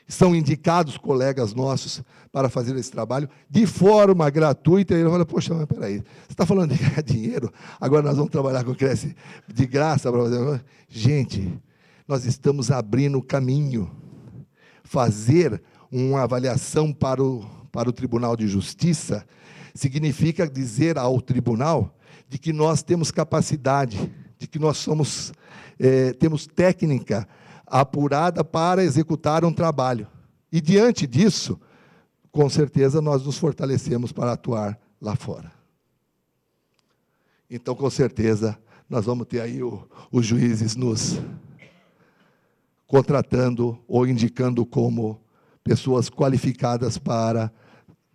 são indicados colegas nossos para fazer esse trabalho de forma gratuita. E ele fala, poxa, mas peraí, você está falando de ganhar dinheiro, agora nós vamos trabalhar com o Cresce de graça para fazer. Gente, nós estamos abrindo o caminho. Fazer uma avaliação para o Tribunal de Justiça significa dizer ao tribunal de que nós temos capacidade, de que nós temos técnica apurada para executar um trabalho. E, diante disso, com certeza, nós nos fortalecemos para atuar lá fora. Então, com certeza, nós vamos ter aí os juízes nos contratando ou indicando como pessoas qualificadas para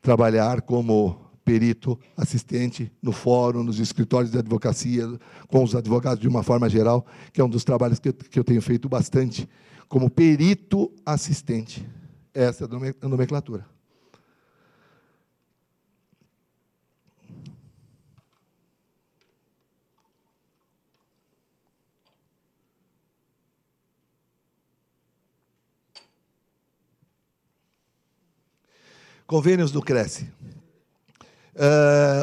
trabalhar como perito, assistente no fórum, nos escritórios de advocacia, com os advogados de uma forma geral, que é um dos trabalhos que eu tenho feito bastante, como perito assistente. Essa é a nomenclatura. Convênios do Cresce.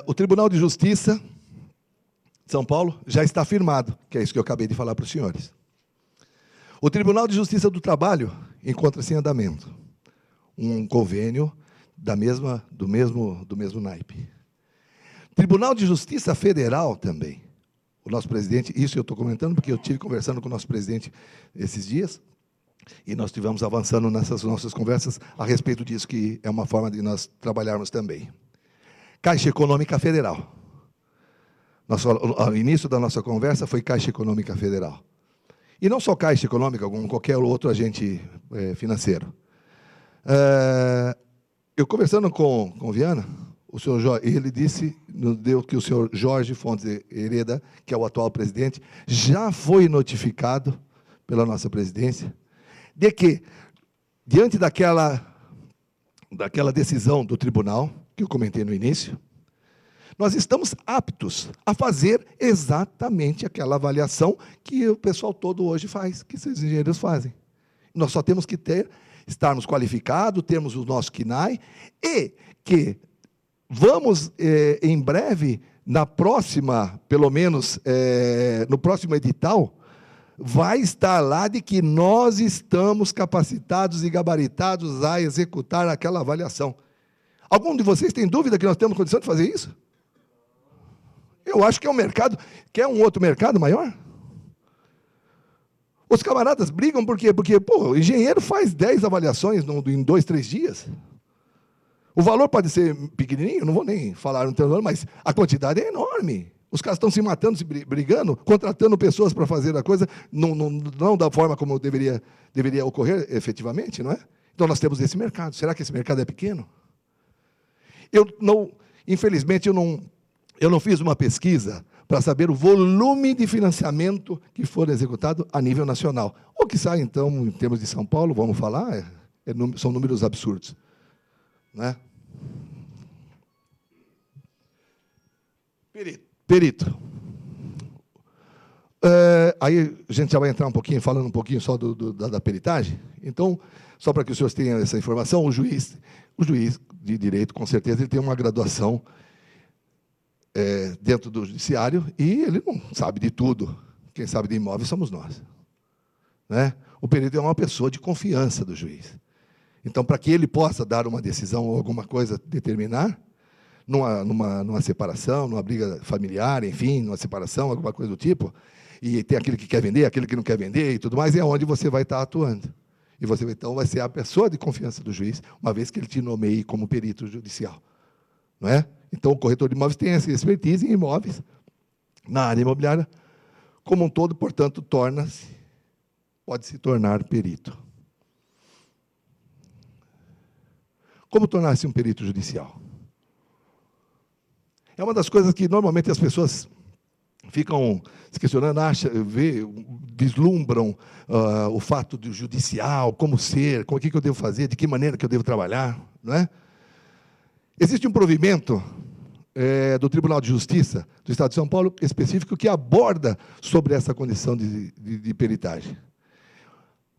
O Tribunal de Justiça de São Paulo já está firmado, que é isso que eu acabei de falar para os senhores. O Tribunal de Justiça do Trabalho encontra-se em andamento. Um convênio do mesmo naipe. Tribunal de Justiça Federal também. O nosso presidente, isso eu estou comentando porque eu estive conversando com o nosso presidente esses dias, e nós estivemos avançando nessas nossas conversas a respeito disso, que é uma forma de nós trabalharmos também. Caixa Econômica Federal. O início da nossa conversa foi Caixa Econômica Federal. E não só Caixa Econômica, como qualquer outro agente financeiro. Eu conversando com o Viana, o senhor Jorge, ele nos deu que o senhor Jorge Fontes Hereda, que é o atual presidente, já foi notificado pela nossa presidência de que, diante daquela decisão do tribunal, que eu comentei no início, nós estamos aptos a fazer exatamente aquela avaliação que o pessoal todo hoje faz, que esses engenheiros fazem. Nós só temos que estarmos qualificados, termos o nosso CNAE, e que vamos, em breve, na próxima, pelo menos, no próximo edital, vai estar lá de que nós estamos capacitados e gabaritados a executar aquela avaliação. Algum de vocês tem dúvida que nós temos condição de fazer isso? Eu acho que é um mercado. Quer um outro mercado maior? Os camaradas brigam porque o engenheiro faz 10 avaliações em 2, 3 dias. O valor pode ser pequenininho, não vou nem falar no teu valor, mas a quantidade é enorme. Os caras estão se matando, se brigando, contratando pessoas para fazer a coisa, não da forma como deveria ocorrer efetivamente, não é? Então nós temos esse mercado. Será que esse mercado é pequeno? Infelizmente, eu não fiz uma pesquisa para saber o volume de financiamento que for executado a nível nacional. O que sai, então, em termos de São Paulo, vamos falar, são números absurdos. Né? Perito. Aí a gente já vai entrar um pouquinho, falando um pouquinho só da peritagem. Então, só para que os senhores tenham essa informação, o juiz de direito, com certeza, ele tem uma graduação dentro do judiciário e ele não sabe de tudo. Quem sabe de imóveis somos nós. Né? O perito é uma pessoa de confiança do juiz. Então, para que ele possa dar uma decisão ou alguma coisa, determinar, numa separação, numa briga familiar, enfim, numa separação, alguma coisa do tipo, e tem aquele que quer vender, aquele que não quer vender e tudo mais, é onde você vai estar atuando. E você, então, vai ser a pessoa de confiança do juiz, uma vez que ele te nomeie como perito judicial. Não é? Então, o corretor de imóveis tem essa expertise em imóveis, na área imobiliária, como um todo, portanto, pode se tornar perito. Como tornar-se um perito judicial? É uma das coisas que, normalmente, as pessoas ficam se questionando, vislumbram o fato do judicial, como ser, o que eu devo fazer, de que maneira que eu devo trabalhar. Não é? Existe um provimento do Tribunal de Justiça do Estado de São Paulo, específico, que aborda sobre essa condição de peritagem.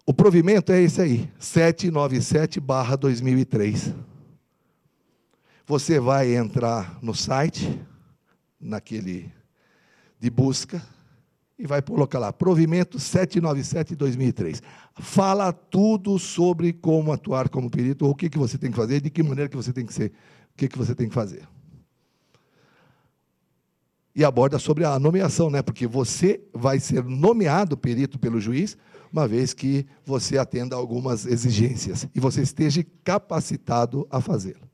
O provimento é esse aí, 797/2003. Você vai entrar no site, naquele de busca, e vai colocar lá, provimento 797/2003. Fala tudo sobre como atuar como perito, o que você tem que fazer, de que maneira que você tem que ser, o que você tem que fazer. E aborda sobre a nomeação, né? Porque você vai ser nomeado perito pelo juiz, uma vez que você atenda a algumas exigências, e você esteja capacitado a fazê-lo.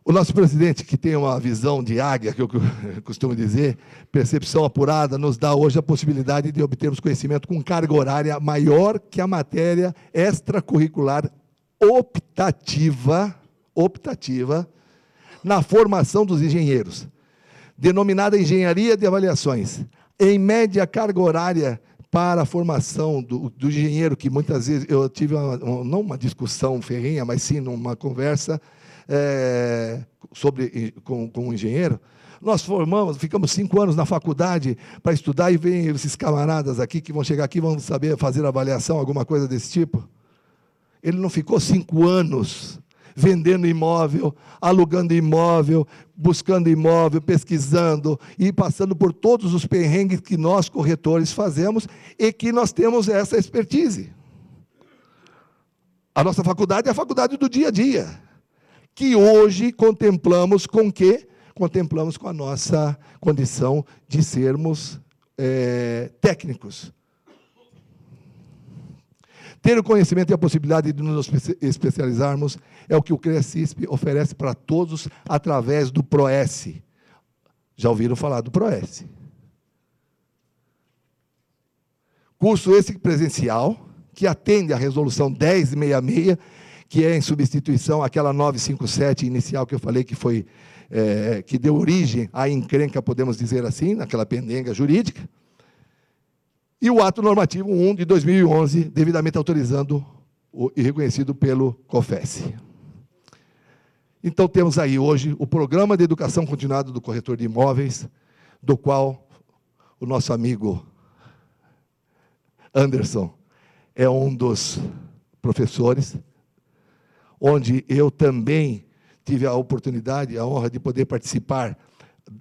O nosso presidente, que tem uma visão de águia, que eu costumo dizer, percepção apurada, nos dá hoje a possibilidade de obtermos conhecimento com carga horária maior que a matéria extracurricular optativa, na formação dos engenheiros, denominada engenharia de avaliações. Em média, a carga horária para a formação do engenheiro, que muitas vezes eu tive, não uma discussão ferrenha, mas sim uma conversa, com um engenheiro, nós ficamos 5 anos na faculdade para estudar, e vem esses camaradas aqui que vão chegar aqui, vão saber fazer avaliação, alguma coisa desse tipo. Ele não ficou 5 anos vendendo imóvel, alugando imóvel, buscando imóvel, pesquisando e passando por todos os perrengues que nós, corretores, fazemos e que nós temos essa expertise. A nossa faculdade é a faculdade do dia a dia, que hoje contemplamos com o quê? Contemplamos com a nossa condição de sermos técnicos. Ter o conhecimento e a possibilidade de nos especializarmos é o que o CRECISP oferece para todos através do PROES. Já ouviram falar do PROES? Curso esse presencial, que atende à resolução 1066, que é em substituição àquela 957 inicial que eu falei que foi, que deu origem à encrenca, podemos dizer assim, naquela pendenga jurídica, e o ato normativo 1 de 2011, devidamente autorizando e reconhecido pelo COFES. Então, temos aí hoje o Programa de Educação Continuada do Corretor de Imóveis, do qual o nosso amigo Anderson é um dos professores, onde eu também tive a oportunidade, a honra de poder participar,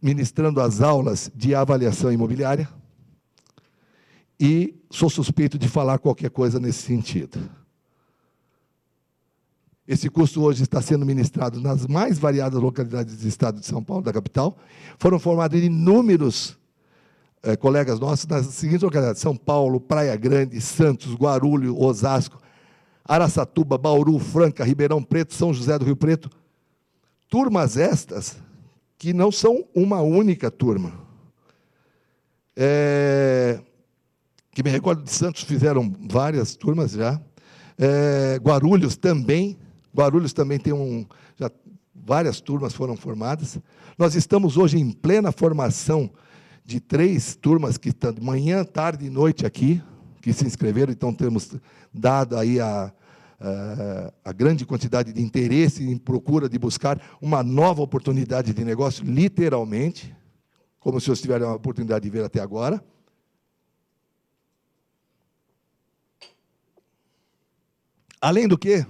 ministrando as aulas de avaliação imobiliária, e sou suspeito de falar qualquer coisa nesse sentido. Esse curso hoje está sendo ministrado nas mais variadas localidades do estado de São Paulo, da capital. Foram formados inúmeros colegas nossos nas seguintes localidades: São Paulo, Praia Grande, Santos, Guarulhos, Osasco, Araçatuba, Bauru, Franca, Ribeirão Preto, São José do Rio Preto. Turmas estas que não são uma única turma. Que me recordo de Santos, fizeram várias turmas já. Guarulhos também tem várias turmas foram formadas. Nós estamos hoje em plena formação de 3 turmas que estão de manhã, tarde e noite aqui, que se inscreveram, então temos dado aí a grande quantidade de interesse em procura de buscar uma nova oportunidade de negócio, literalmente, como se vocês tiveram a oportunidade de ver até agora. Além do que,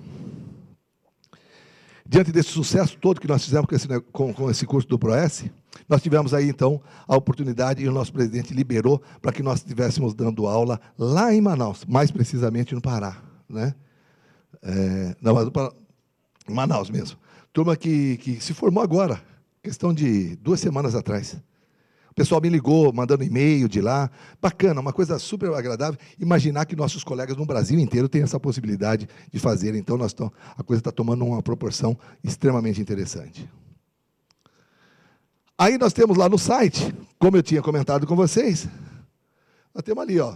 diante desse sucesso todo que nós fizemos com esse curso do ProS, nós tivemos aí, então, a oportunidade, e o nosso presidente liberou para que nós estivéssemos dando aula lá em Manaus, mais precisamente no Pará, né? Em Manaus mesmo. Turma que se formou agora, questão de 2 semanas atrás. O pessoal me ligou, mandando e-mail de lá. Bacana, uma coisa super agradável. Imaginar que nossos colegas no Brasil inteiro têm essa possibilidade de fazer. Então, a coisa está tomando uma proporção extremamente interessante. Aí nós temos lá no site, como eu tinha comentado com vocês, nós temos ali, ó,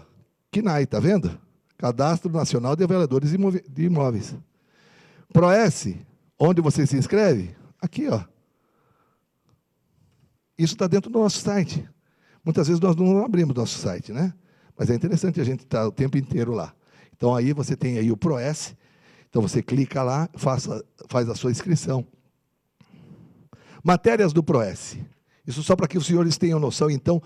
CNAI, está vendo? Cadastro Nacional de Avaliadores de Imóveis. ProS, onde você se inscreve? Aqui, ó. Isso está dentro do nosso site. Muitas vezes nós não abrimos nosso site, né? Mas é interessante a gente estar o tempo inteiro lá. Então, aí você tem aí o ProS. Então, você clica lá, faz a sua inscrição. Matérias do ProS. Isso só para que os senhores tenham noção, então,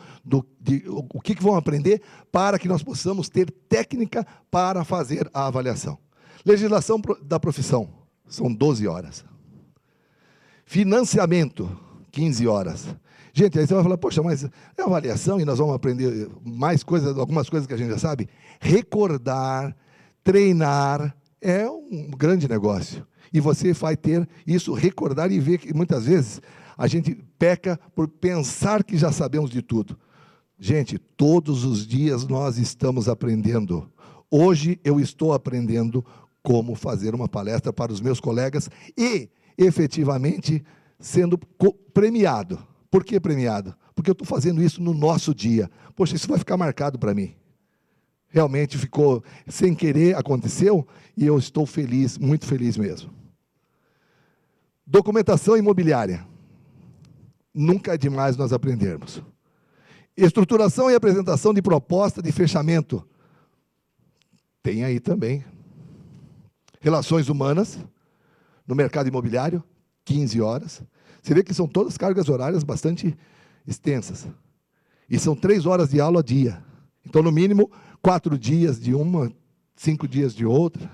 o que vão aprender para que nós possamos ter técnica para fazer a avaliação. Legislação da profissão, são 12 horas. Financiamento, 15 horas. Gente, aí você vai falar, poxa, mas é avaliação e nós vamos aprender mais coisas, algumas coisas que a gente já sabe. Recordar, treinar, é um grande negócio. E você vai ter isso, recordar e ver que muitas vezes a gente peca por pensar que já sabemos de tudo. Gente, todos os dias nós estamos aprendendo. Hoje eu estou aprendendo como fazer uma palestra para os meus colegas e, efetivamente, sendo premiado. Por que premiado? Porque eu estou fazendo isso no nosso dia. Poxa, isso vai ficar marcado para mim. Realmente ficou, sem querer, aconteceu, e eu estou feliz, muito feliz mesmo. Documentação imobiliária. Nunca é demais nós aprendermos. Estruturação e apresentação de proposta de fechamento. Tem aí também. Relações humanas, no mercado imobiliário, 15 horas. Você vê que são todas cargas horárias bastante extensas. E são 3 horas de aula a dia. Então, no mínimo, 4 dias de uma, 5 dias de outra.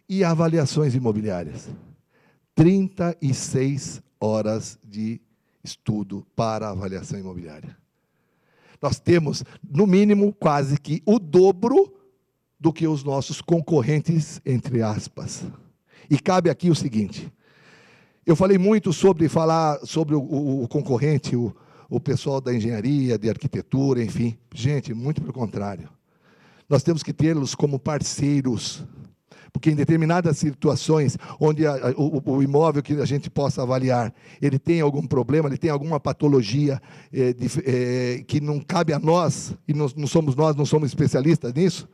E avaliações imobiliárias. 36 horas de estudo para a avaliação imobiliária. Nós temos, no mínimo, quase que o dobro do que os nossos concorrentes, entre aspas. E cabe aqui o seguinte, eu falei muito sobre o concorrente, o pessoal da engenharia, de arquitetura, enfim. Gente, muito pelo contrário. Nós temos que tê-los como parceiros, porque em determinadas situações, onde o imóvel que a gente possa avaliar, ele tem algum problema, ele tem alguma patologia que não cabe a nós, e não somos especialistas nisso,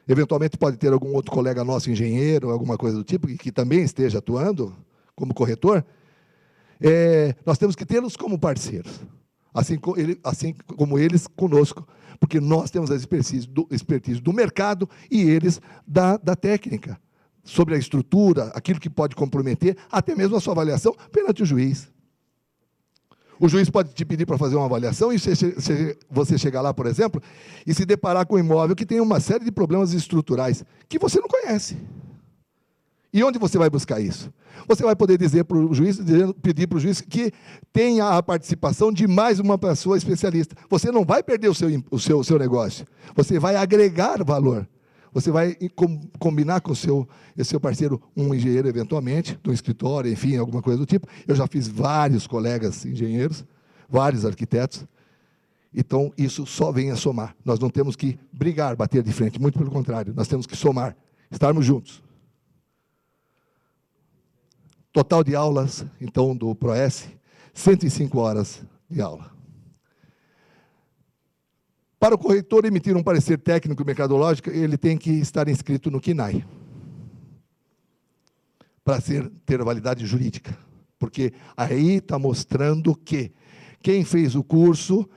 eventualmente pode ter algum outro colega nosso, engenheiro, alguma coisa do tipo, que também esteja atuando como corretor, nós temos que tê-los como parceiros, assim como eles conosco, porque nós temos a expertise do mercado e eles da técnica, sobre a estrutura, aquilo que pode comprometer, até mesmo a sua avaliação perante o juiz. O juiz pode te pedir para fazer uma avaliação e você chegar lá, por exemplo, e se deparar com um imóvel que tem uma série de problemas estruturais que você não conhece. E onde você vai buscar isso? Você vai poder dizer para o juiz, pedir para o juiz que tenha a participação de mais uma pessoa especialista. Você não vai perder o seu negócio. Você vai agregar valor. Você vai combinar com o seu parceiro, um engenheiro, eventualmente, do escritório, enfim, alguma coisa do tipo. Eu já fiz vários colegas engenheiros, vários arquitetos. Então, isso só vem a somar. Nós não temos que brigar, bater de frente, muito pelo contrário. Nós temos que somar, estarmos juntos. Total de aulas, então, do ProS, 105 horas de aula. Para o corretor emitir um parecer técnico e mercadológico, ele tem que estar inscrito no CNAI, para ter validade jurídica. Porque aí está mostrando que quem fez o curso,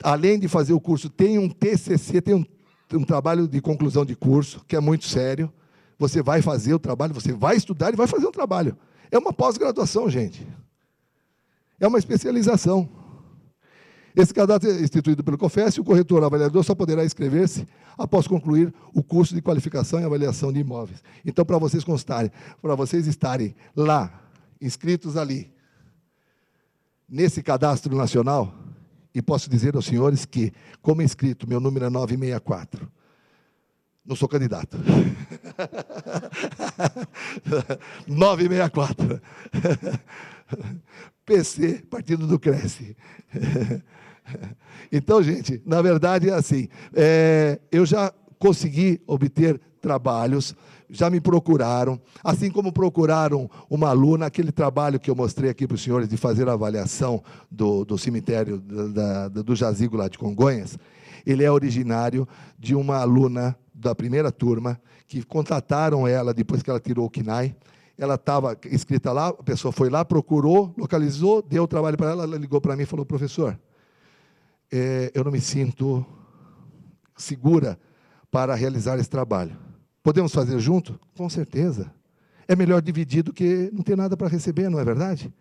além de fazer o curso, tem um TCC, tem um trabalho de conclusão de curso, que é muito sério, Você vai fazer o trabalho, você vai estudar e vai fazer um trabalho. É uma pós-graduação, gente. É uma especialização. Esse cadastro é instituído pelo COFES e o corretor avaliador só poderá inscrever-se após concluir o curso de qualificação e avaliação de imóveis. Então, para vocês constarem, para vocês estarem lá, inscritos ali, nesse cadastro nacional, e posso dizer aos senhores que, como inscrito, meu número é 964. Não sou candidato. 964. PC, Partido do Cresce. Então, gente, na verdade é assim, eu já consegui obter trabalhos, já me procuraram, assim como procuraram uma aluna, aquele trabalho que eu mostrei aqui para os senhores de fazer a avaliação do cemitério do jazigo lá de Congonhas. Ele é originário de uma aluna da primeira turma, que contrataram ela depois que ela tirou o CNAE. Ela estava inscrita lá, a pessoa foi lá, procurou, localizou, deu o trabalho para ela, ela ligou para mim e falou: professor, eu não me sinto segura para realizar esse trabalho. Podemos fazer junto? Com certeza. É melhor dividir do que não ter nada para receber, não é verdade?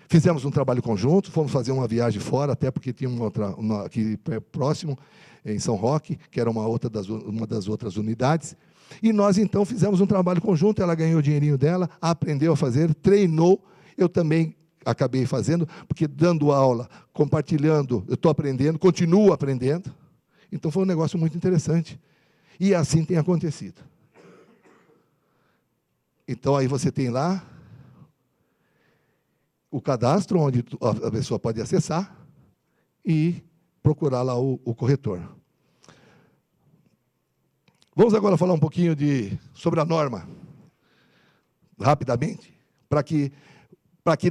Fizemos um trabalho conjunto, fomos fazer uma viagem fora, até porque tinha uma aqui próximo, em São Roque, que era uma das outras unidades. E nós, então, fizemos um trabalho conjunto, ela ganhou o dinheirinho dela, aprendeu a fazer, treinou, eu também acabei fazendo, porque dando aula, compartilhando, eu estou aprendendo, continuo aprendendo. Então, foi um negócio muito interessante. E assim tem acontecido. Então, aí você tem lá o cadastro, onde a pessoa pode acessar e procurar lá o corretor. Vamos agora falar um pouquinho sobre a norma, rapidamente, para que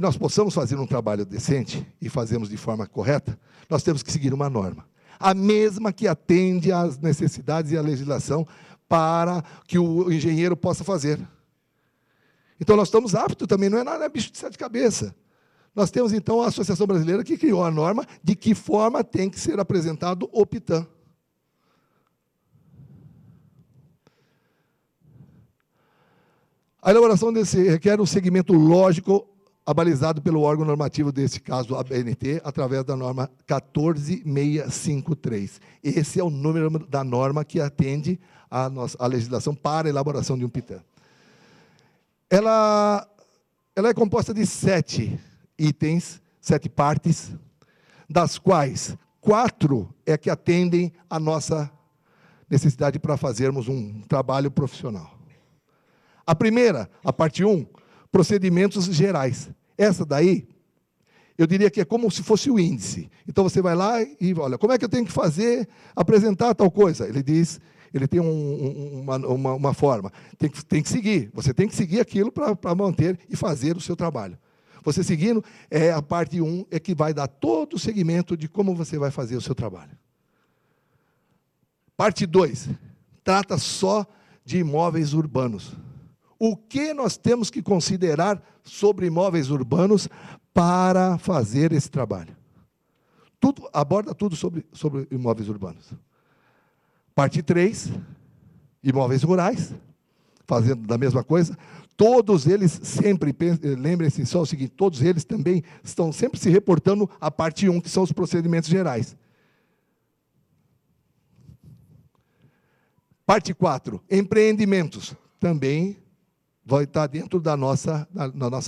nós possamos fazer um trabalho decente e fazermos de forma correta, nós temos que seguir uma norma. A mesma que atende às necessidades e à legislação para que o engenheiro possa fazer. Então, nós estamos aptos também, não é nada bicho de sete cabeças. Nós temos, então, a Associação Brasileira que criou a norma de que forma tem que ser apresentado o PITAM. A elaboração desse requer um segmento lógico abalizado pelo órgão normativo, desse caso, a ABNT, através da norma 14653. Esse é o número da norma que atende a legislação para a elaboração de um PITAM. Ela é composta de 7 itens, 7 partes, das quais 4 é que atendem a nossa necessidade para fazermos um trabalho profissional. A primeira, a parte 1, procedimentos gerais. Essa daí, eu diria que é como se fosse o índice. Então, você vai lá e olha, como é que eu tenho que fazer, apresentar tal coisa? Ele diz, ele tem uma forma. Tem que seguir. Você tem que seguir aquilo para manter e fazer o seu trabalho. Você seguindo, a parte 1 é que vai dar todo o segmento de como você vai fazer o seu trabalho. Parte 2, trata só de imóveis urbanos. O que nós temos que considerar sobre imóveis urbanos para fazer esse trabalho? Aborda tudo sobre imóveis urbanos. Parte 3, imóveis rurais, fazendo da mesma coisa. Todos eles sempre, lembrem-se só o seguinte, todos eles também estão sempre se reportando à parte 1, que são os procedimentos gerais. Parte 4, empreendimentos, também vai estar dentro da nossa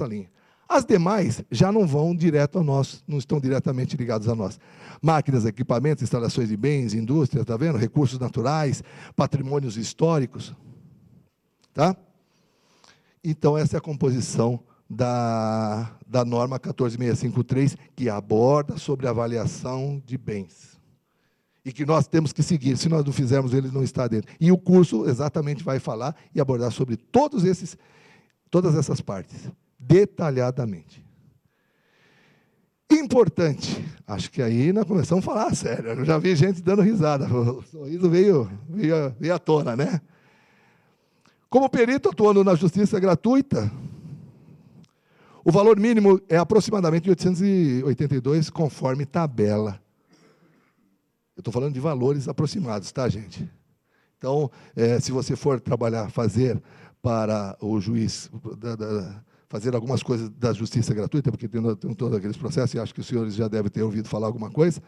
linha. As demais já não vão direto a nós, não estão diretamente ligados a nós. Máquinas, equipamentos, instalações de bens, indústria, está vendo? Recursos naturais, patrimônios históricos. Tá? Então, essa é a composição da norma 14653, que aborda sobre a avaliação de bens. E que nós temos que seguir. Se nós não fizermos, ele não está dentro. E o curso exatamente vai falar e abordar sobre todas essas partes, detalhadamente. Importante, acho que aí nós começamos a falar sério. Eu já vi gente dando risada. O sorriso veio à tona, né? Como perito atuando na justiça gratuita, o valor mínimo é aproximadamente 882, conforme tabela. Eu estou falando de valores aproximados, tá, gente? Então, se você for trabalhar, fazer para o juiz, fazer algumas coisas da justiça gratuita, porque tem todos aqueles processos, e acho que os senhores já devem ter ouvido falar alguma coisa,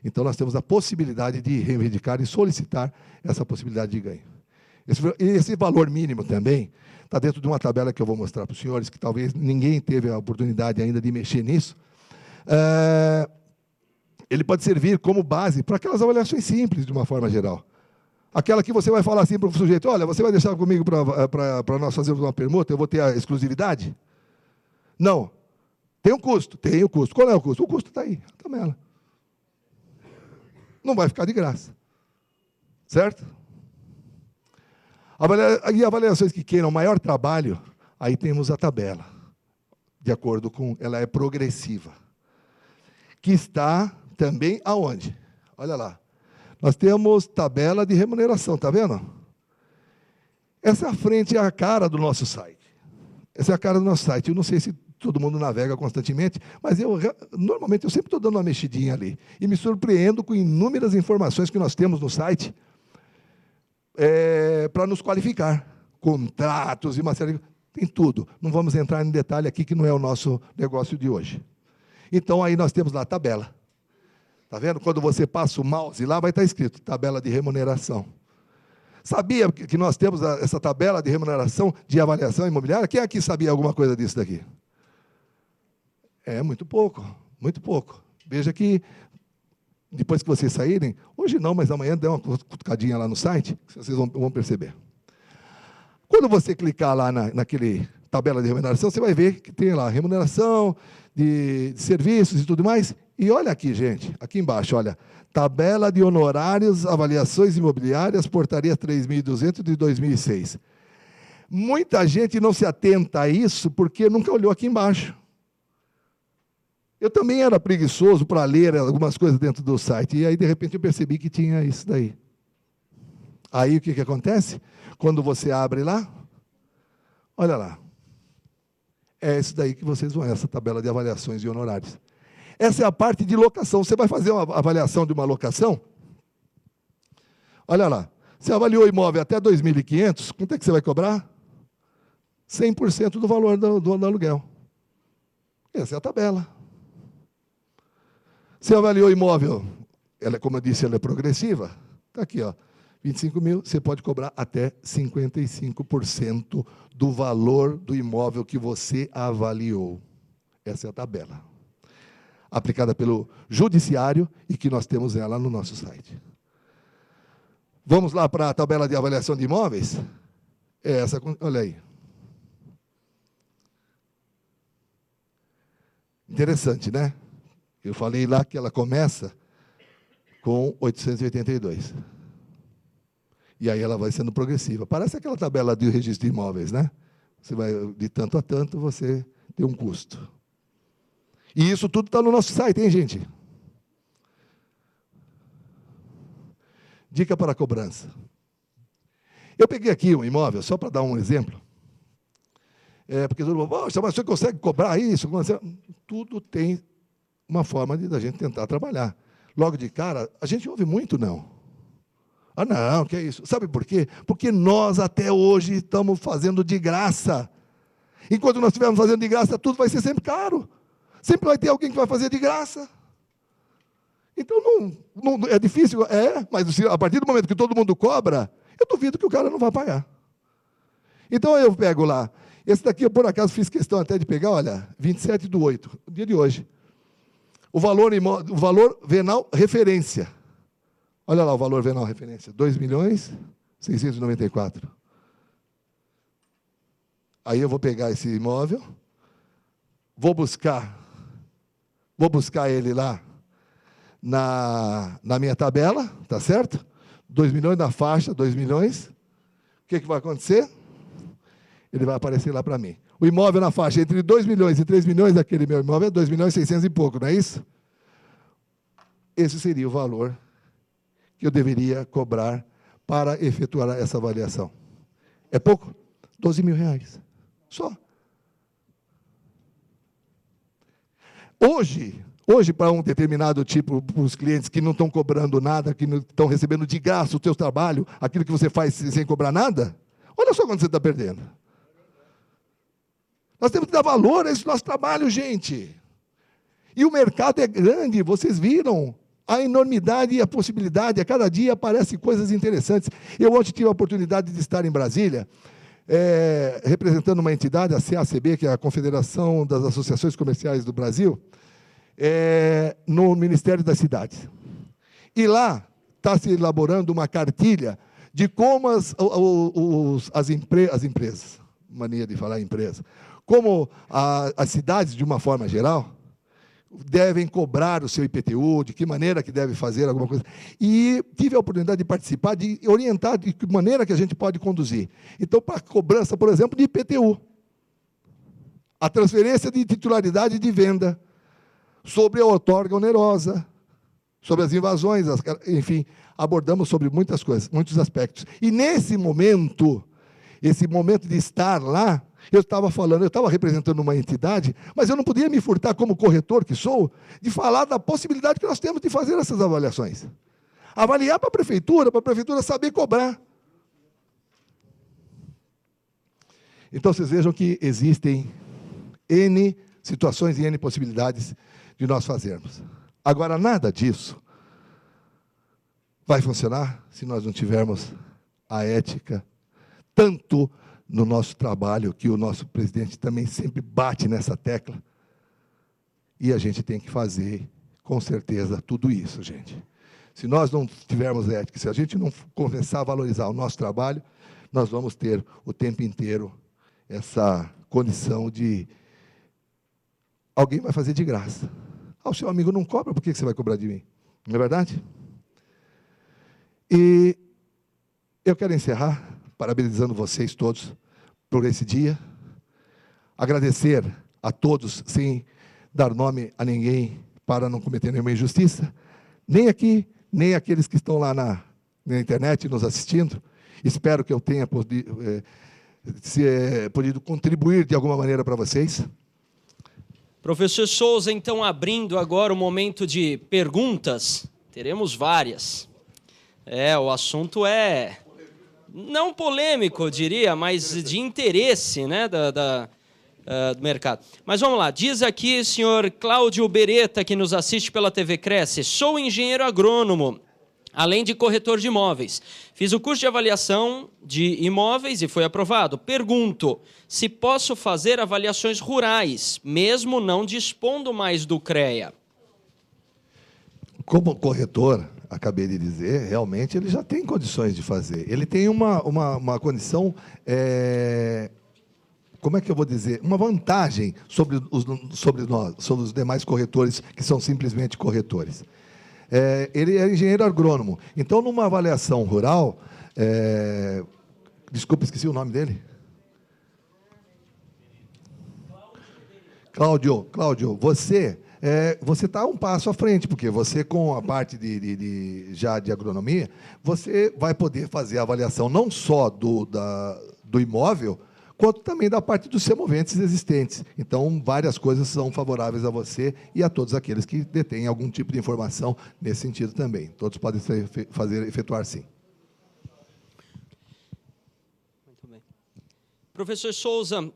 então nós temos a possibilidade de reivindicar e solicitar essa possibilidade de ganho. Esse valor mínimo também está dentro de uma tabela que eu vou mostrar para os senhores, que talvez ninguém teve a oportunidade ainda de mexer nisso. Ele pode servir como base para aquelas avaliações simples, de uma forma geral. Aquela que você vai falar assim para o sujeito, olha, você vai deixar comigo para nós fazermos uma permuta, eu vou ter a exclusividade? Não. Tem um custo? Tem o custo. Qual é o custo? O custo está aí, a tabela. Não vai ficar de graça. Certo? E avaliações que queiram maior trabalho, aí temos a tabela. De acordo com, ela é progressiva. Que está também aonde? Olha lá. Nós temos tabela de remuneração, está vendo? Essa frente é a cara do nosso site. Essa é a cara do nosso site. Eu não sei se todo mundo navega constantemente, mas normalmente eu sempre estou dando uma mexidinha ali. E me surpreendo com inúmeras informações que nós temos no site para nos qualificar. Contratos e uma série de... Tem tudo. Não vamos entrar em detalhe aqui, que não é o nosso negócio de hoje. Então, aí nós temos lá a tabela. Está vendo? Quando você passa o mouse, lá vai estar escrito tabela de remuneração. Sabia que nós temos essa tabela de remuneração de avaliação imobiliária? Quem aqui sabia alguma coisa disso daqui? É muito pouco, muito pouco. Veja que, depois que vocês saírem, hoje não, mas amanhã dê uma cutucadinha lá no site, vocês vão perceber. Quando você clicar lá naquele tabela de remuneração, você vai ver que tem lá remuneração de serviços e tudo mais. E olha aqui, gente, aqui embaixo, olha, tabela de honorários, avaliações imobiliárias, portaria 3.200 de 2006. Muita gente não se atenta a isso porque nunca olhou aqui embaixo. Eu também era preguiçoso para ler algumas coisas dentro do site, e aí, de repente, eu percebi que tinha isso daí. Aí, o que acontece? Quando você abre lá, olha lá. É isso daí que vocês vão, essa tabela de avaliações e honorários. Essa é a parte de locação. Você vai fazer uma avaliação de uma locação? Olha lá. Você avaliou o imóvel até 2.500, quanto é que você vai cobrar? 100% do valor do aluguel. Essa é a tabela. Você avaliou o imóvel, ela, como eu disse, ela é progressiva. Está aqui, ó. 25 mil, você pode cobrar até 55% do valor do imóvel que você avaliou. Essa é a tabela. Aplicada pelo judiciário e que nós temos ela no nosso site. Vamos lá para a tabela de avaliação de imóveis? Essa, olha aí. Interessante, né? Eu falei lá que ela começa com 882. E aí ela vai sendo progressiva. Parece aquela tabela de registro de imóveis, né? Você vai de tanto a tanto, você tem um custo. E isso tudo está no nosso site, hein, gente? Dica para a cobrança. Eu peguei aqui um imóvel, só para dar um exemplo. Porque todo mundo, poxa, mas você consegue cobrar isso? Tudo tem uma forma da gente tentar trabalhar. Logo de cara, a gente ouve muito não. Ah, não, que é isso? Sabe por quê? Porque nós até hoje estamos fazendo de graça. Enquanto nós estivermos fazendo de graça, tudo vai ser sempre caro. Sempre vai ter alguém que vai fazer de graça. Então, não é difícil, mas a partir do momento que todo mundo cobra, eu duvido que o cara não vai pagar. Então, eu pego lá. Esse daqui, eu por acaso fiz questão até de pegar, olha, 27/8, o dia de hoje. O valor venal referência. Olha lá o valor venal referência, 2.694.000. Aí eu vou pegar esse imóvel, vou buscar ele lá na minha tabela, tá certo? 2 milhões na faixa, 2 milhões. O que vai acontecer? Ele vai aparecer lá para mim. O imóvel na faixa entre 2 milhões e 3 milhões, aquele meu imóvel é 2.600.000 e pouco, não é isso? Esse seria o valor que eu deveria cobrar para efetuar essa avaliação. É pouco? 12 mil reais. Só. Hoje, Hoje, para um determinado tipo, para os clientes que não estão cobrando nada, que não estão recebendo de graça o seu trabalho, aquilo que você faz sem cobrar nada, olha só quanto você está perdendo. Nós temos que dar valor a esse nosso trabalho, gente. E o mercado é grande, vocês viram a enormidade e a possibilidade, a cada dia aparecem coisas interessantes. Eu ontem tive a oportunidade de estar em Brasília, representando uma entidade, a CACB, que é a Confederação das Associações Comerciais do Brasil, no Ministério das Cidades. E lá está se elaborando uma cartilha de como as empresas, mania de falar empresa, como as cidades, de uma forma geral, devem cobrar o seu IPTU, de que maneira que deve fazer alguma coisa. E tive a oportunidade de participar, de orientar de que maneira que a gente pode conduzir. Então, para a cobrança, por exemplo, de IPTU, a transferência de titularidade de venda, sobre a outorga onerosa, sobre as invasões, enfim, abordamos sobre muitas coisas, muitos aspectos. E nesse momento, esse momento de estar lá, eu estava representando uma entidade, mas eu não podia me furtar, como corretor que sou, de falar da possibilidade que nós temos de fazer essas avaliações. Avaliar para a prefeitura saber cobrar. Então, vocês vejam que existem N situações e N possibilidades de nós fazermos. Agora, nada disso vai funcionar se nós não tivermos a ética, tanto no nosso trabalho, que o nosso presidente também sempre bate nessa tecla, e a gente tem que fazer, com certeza, tudo isso, gente. Se nós não tivermos ética, se a gente não começar a valorizar o nosso trabalho, nós vamos ter o tempo inteiro essa condição de alguém vai fazer de graça. O seu amigo não cobra, por que você vai cobrar de mim? Não é verdade? E eu quero encerrar parabenizando vocês todos por esse dia, agradecer a todos, sem dar nome a ninguém, para não cometer nenhuma injustiça, nem aqui, nem aqueles que estão lá na internet nos assistindo. Espero que eu tenha podido contribuir de alguma maneira para vocês. Professor Souza, então, abrindo agora o momento de perguntas, teremos várias. O assunto é, não polêmico, eu diria, mas de interesse, né, do mercado. Mas vamos lá, diz aqui o senhor Cláudio Beretta, que nos assiste pela TV Cresce: sou engenheiro agrônomo, além de corretor de imóveis. Fiz o curso de avaliação de imóveis e foi aprovado. Pergunto se posso fazer avaliações rurais, mesmo não dispondo mais do CREA. Como corretor, acabei de dizer, realmente ele já tem condições de fazer. Ele tem uma condição, como é que eu vou dizer? Uma vantagem sobre os demais corretores, que são simplesmente corretores. Ele é engenheiro agrônomo. Então, numa avaliação rural, desculpa, esqueci o nome dele. Cláudio, você está um passo à frente, porque você, com a parte já de agronomia, você vai poder fazer a avaliação não só do imóvel, quanto também da parte dos semoventes existentes. Então, várias coisas são favoráveis a você e a todos aqueles que detêm algum tipo de informação nesse sentido também. Todos podem efetuar, sim. Muito bem. Professor Souza,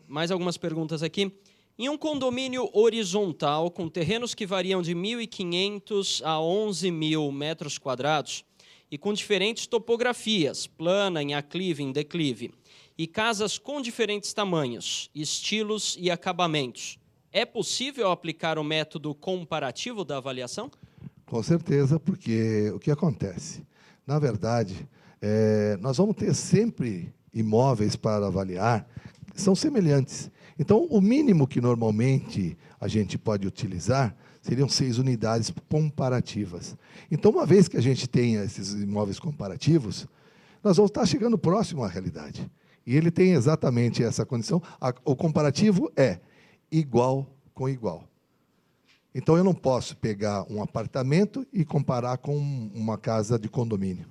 mais algumas perguntas aqui. Em um condomínio horizontal, com terrenos que variam de 1.500 a 11.000 metros quadrados, e com diferentes topografias, plana, em aclive, em declive, e casas com diferentes tamanhos, estilos e acabamentos, é possível aplicar o método comparativo da avaliação? Com certeza, porque o que acontece? Na verdade, nós vamos ter sempre imóveis para avaliar que são semelhantes. Então, o mínimo que normalmente a gente pode utilizar seriam 6 unidades comparativas. Então, uma vez que a gente tenha esses imóveis comparativos, nós vamos estar chegando próximo à realidade. E ele tem exatamente essa condição. O comparativo é igual com igual. Então, eu não posso pegar um apartamento e comparar com uma casa de condomínio.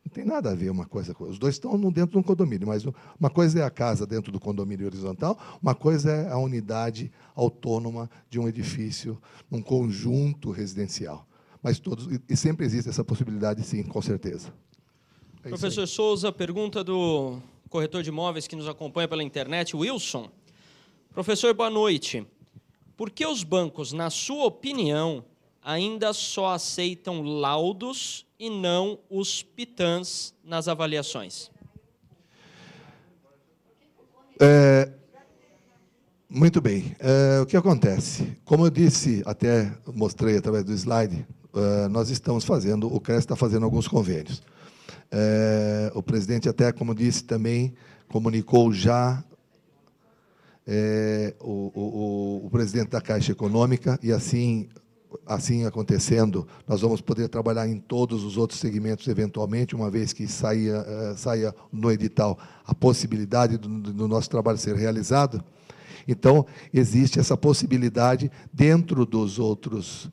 Não tem nada a ver uma coisa com... Os dois estão dentro de um condomínio, mas uma coisa é a casa dentro do condomínio horizontal, uma coisa é a unidade autônoma de um edifício, um conjunto residencial. Mas todos... E sempre existe essa possibilidade, sim, com certeza. Professor Souza, pergunta do corretor de imóveis que nos acompanha pela internet, Wilson. Professor, boa noite. Por que os bancos, na sua opinião, ainda só aceitam laudos e não os pitãs nas avaliações? Muito bem. O que acontece? Como eu disse, até mostrei através do slide, nós estamos fazendo, o CRES está fazendo alguns convênios. O presidente até, como disse, também comunicou já o presidente da Caixa Econômica, e assim acontecendo, nós vamos poder trabalhar em todos os outros segmentos, eventualmente, uma vez que saia no edital a possibilidade do nosso trabalho ser realizado. Então, existe essa possibilidade dentro dos outros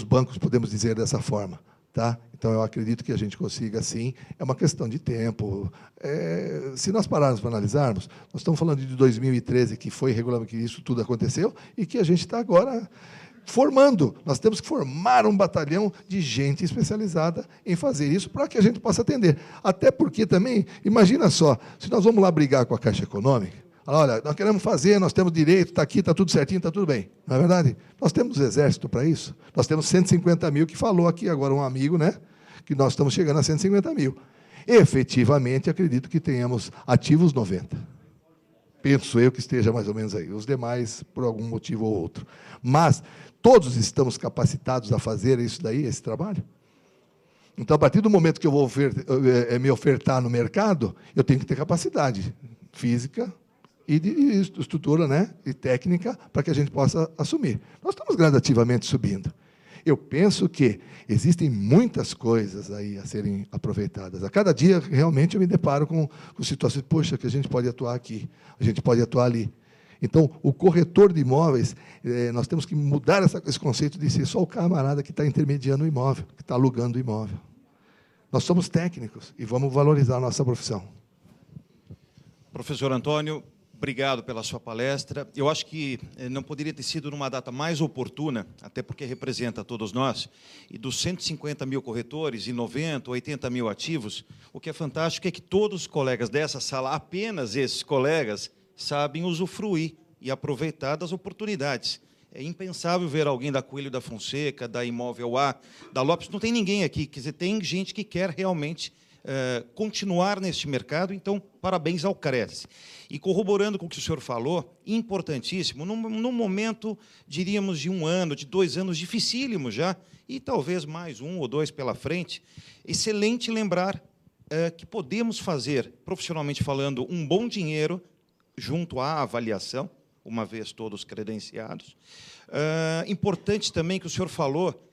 bancos, podemos dizer dessa forma. Tá? Então, eu acredito que a gente consiga, sim. É uma questão de tempo. Se nós pararmos para analisarmos, nós estamos falando de 2013, que foi regulamento, que isso tudo aconteceu, e que a gente está agora formando. Nós temos que formar um batalhão de gente especializada em fazer isso para que a gente possa atender. Até porque também, imagina só, se nós vamos lá brigar com a Caixa Econômica, olha, nós queremos fazer, nós temos direito, está aqui, está tudo certinho, está tudo bem. Não é verdade? Nós temos exército para isso. Nós temos 150 mil, que falou aqui agora um amigo, né? Que nós estamos chegando a 150 mil. Efetivamente, acredito que tenhamos ativos 90. Penso eu que esteja mais ou menos aí. Os demais, por algum motivo ou outro. Mas todos estamos capacitados a fazer isso daí, esse trabalho? Então, a partir do momento que eu vou me ofertar no mercado, eu tenho que ter capacidade física, e de estrutura, né, e técnica, para que a gente possa assumir. Nós estamos gradativamente subindo. Eu penso que existem muitas coisas aí a serem aproveitadas. A cada dia, realmente, eu me deparo com situações, poxa, que a gente pode atuar aqui, a gente pode atuar ali. Então, o corretor de imóveis, nós temos que mudar esse conceito de ser só o camarada que está intermediando o imóvel, que está alugando o imóvel. Nós somos técnicos e vamos valorizar a nossa profissão. Professor Antônio, obrigado pela sua palestra. Eu acho que não poderia ter sido numa data mais oportuna, até porque representa todos nós, e dos 150 mil corretores e 90, 80 mil ativos, o que é fantástico é que todos os colegas dessa sala, apenas esses colegas, sabem usufruir e aproveitar das oportunidades. É impensável ver alguém da Coelho da Fonseca, da Imóvel A, da Lopes, não tem ninguém aqui, quer dizer, tem gente que quer realmente continuar neste mercado, então, parabéns ao CRES. E corroborando com o que o senhor falou, importantíssimo, num momento, diríamos, de 1 ano, de 2 anos, dificílimo já, e talvez mais 1 ou 2 pela frente, excelente lembrar que podemos fazer, profissionalmente falando, um bom dinheiro junto à avaliação, uma vez todos credenciados. Importante também que o senhor falou,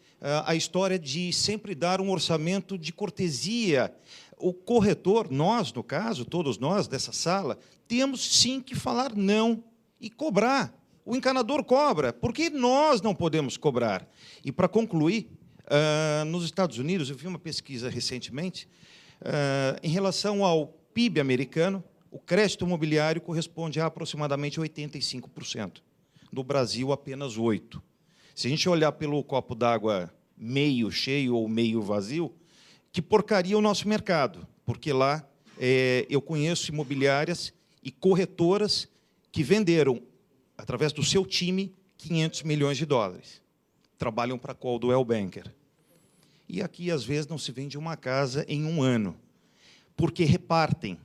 a história de sempre dar um orçamento de cortesia. O corretor, nós, no caso, todos nós dessa sala, temos sim que falar não e cobrar. O encanador cobra, porque nós não podemos cobrar. E, para concluir, nos Estados Unidos, eu vi uma pesquisa recentemente, em relação ao PIB americano, o crédito imobiliário corresponde a aproximadamente 85%. No Brasil, apenas 8%. Se a gente olhar pelo copo d'água meio cheio ou meio vazio, que porcaria o nosso mercado, porque lá eu conheço imobiliárias e corretoras que venderam, através do seu time, 500 milhões de dólares. Trabalham para a Coldwell Banker. E aqui, às vezes, não se vende uma casa em 1 ano, porque repartem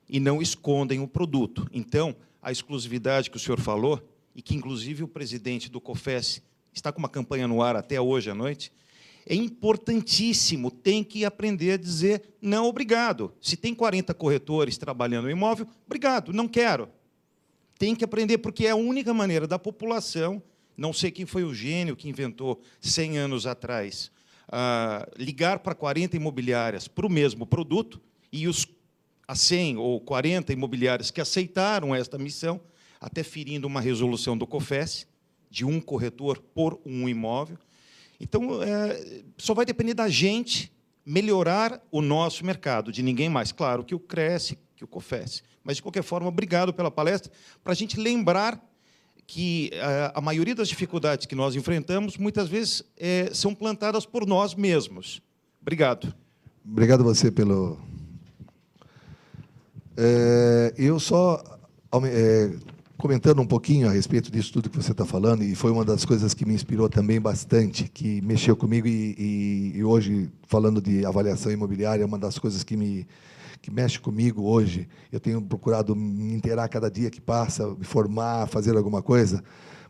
e não escondem o produto. Então, a exclusividade que o senhor falou, e que, inclusive, o presidente do COFES está com uma campanha no ar até hoje à noite, é importantíssimo, tem que aprender a dizer não, obrigado. Se tem 40 corretores trabalhando no imóvel, obrigado, não quero. Tem que aprender, porque é a única maneira da população, não sei quem foi o gênio que inventou 100 anos atrás, ligar para 40 imobiliárias para o mesmo produto, e as 100 ou 40 imobiliárias que aceitaram esta missão, até ferindo uma resolução do COFES, de 1 corretor por 1 imóvel. Então, só vai depender da gente melhorar o nosso mercado, de ninguém mais. Claro que o Cresce, que o COFES. Mas, de qualquer forma, obrigado pela palestra, para a gente lembrar que a maioria das dificuldades que nós enfrentamos, muitas vezes, são plantadas por nós mesmos. Obrigado. Obrigado a você pelo... eu só... comentando um pouquinho a respeito disso tudo que você está falando, e foi uma das coisas que me inspirou também bastante, que mexeu comigo, e hoje, falando de avaliação imobiliária, uma das coisas que mexe comigo hoje, eu tenho procurado me inteirar cada dia que passa, me formar, fazer alguma coisa.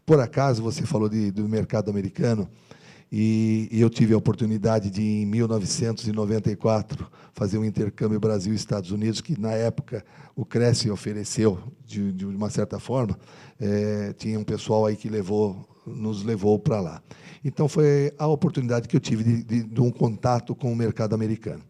Por acaso, você falou do mercado americano, e eu tive a oportunidade de, em 1994, fazer um intercâmbio Brasil e Estados Unidos, que, na época, o Cresce ofereceu, de uma certa forma, tinha um pessoal aí que nos levou para lá. Então, foi a oportunidade que eu tive de um contato com o mercado americano.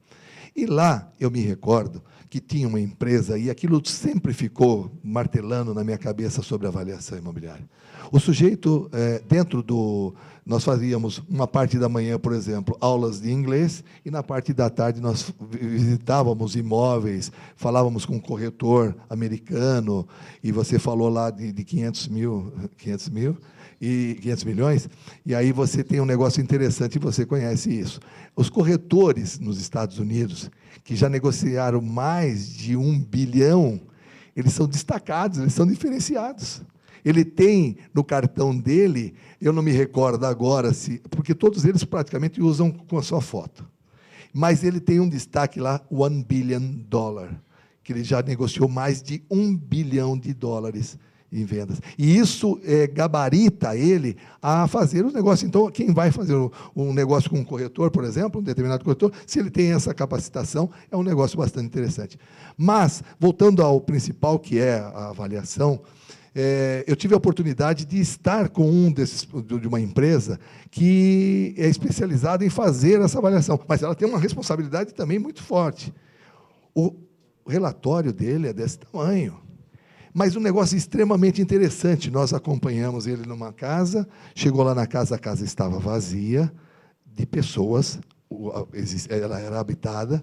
E lá, eu me recordo que tinha uma empresa, e aquilo sempre ficou martelando na minha cabeça sobre avaliação imobiliária. O sujeito, dentro do... Nós fazíamos, uma parte da manhã, por exemplo, aulas de inglês, e na parte da tarde nós visitávamos imóveis, falávamos com um corretor americano, e você falou lá de 500 milhões, e aí você tem um negócio interessante, e você conhece isso. Os corretores nos Estados Unidos, que já negociaram mais de 1 bilhão, eles são destacados, eles são diferenciados. Ele tem no cartão dele, eu não me recordo agora, porque todos eles praticamente usam com a sua foto. Mas ele tem um destaque lá, $1 billion, que ele já negociou mais de $1 bilhão em vendas. E isso gabarita ele a fazer os negócios. Então, quem vai fazer um negócio com um corretor, por exemplo, um determinado corretor, se ele tem essa capacitação, é um negócio bastante interessante. Mas, voltando ao principal, que é a avaliação, eu tive a oportunidade de estar com de uma empresa que é especializada em fazer essa avaliação, mas ela tem uma responsabilidade também muito forte. O relatório dele é desse tamanho, mas um negócio extremamente interessante. Nós acompanhamos ele numa casa, chegou lá na casa, a casa estava vazia, de pessoas, ela era habitada.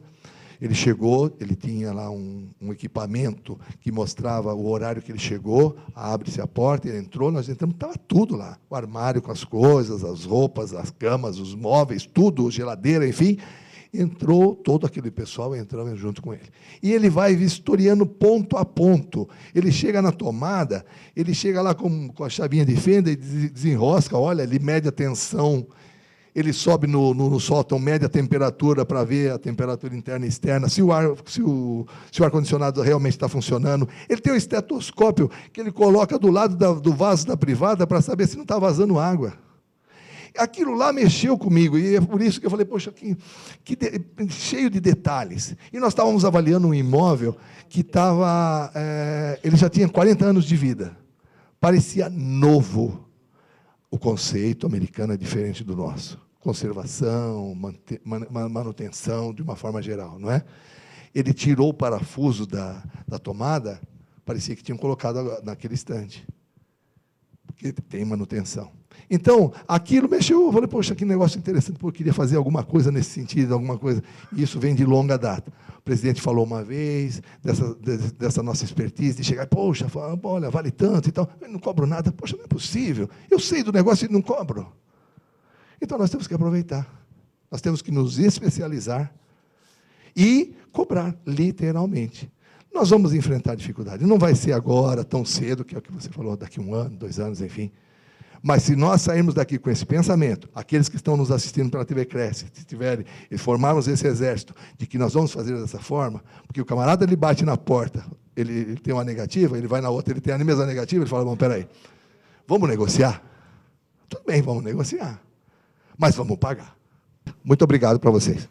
Ele chegou, ele tinha lá um equipamento que mostrava o horário que ele chegou, abre-se a porta, ele entrou, nós entramos, estava tudo lá, o armário com as coisas, as roupas, as camas, os móveis, tudo, geladeira, enfim. Entrou todo aquele pessoal, entramos junto com ele. E ele vai vistoriando ponto a ponto. Ele chega na tomada, ele chega lá com a chavinha de fenda e desenrosca, olha, ele mede a tensão. Ele sobe no sótão, mede a temperatura para ver a temperatura interna e externa, se o ar-condicionado realmente está funcionando. Ele tem um estetoscópio que ele coloca do lado do vaso da privada para saber se não está vazando água. Aquilo lá mexeu comigo, e é por isso que eu falei, poxa, cheio de detalhes. E nós estávamos avaliando um imóvel que ele já tinha 40 anos de vida. Parecia novo. O conceito americano é diferente do nosso. Conservação, manutenção, de uma forma geral, não é? Ele tirou o parafuso da tomada, parecia que tinham colocado naquele estande, porque tem manutenção. Então, aquilo mexeu, eu falei, poxa, que negócio interessante, porque eu queria fazer alguma coisa nesse sentido, alguma coisa, e isso vem de longa data. O presidente falou uma vez, dessa nossa expertise, de chegar, poxa, olha, vale tanto e tal, eu não cobro nada, poxa, não é possível, eu sei do negócio e não cobro. Então, nós temos que aproveitar, nós temos que nos especializar e cobrar, literalmente. Nós vamos enfrentar dificuldade, não vai ser agora, tão cedo, que é o que você falou, daqui 1 ano, 2 anos, enfim. Mas se nós sairmos daqui com esse pensamento, aqueles que estão nos assistindo pela TV Cresce, se tiverem, e formarmos esse exército de que nós vamos fazer dessa forma, porque o camarada ele bate na porta, ele tem uma negativa, ele vai na outra, ele tem a mesma negativa, ele fala, bom, peraí, vamos negociar? Tudo bem, vamos negociar, mas vamos pagar. Muito obrigado para vocês.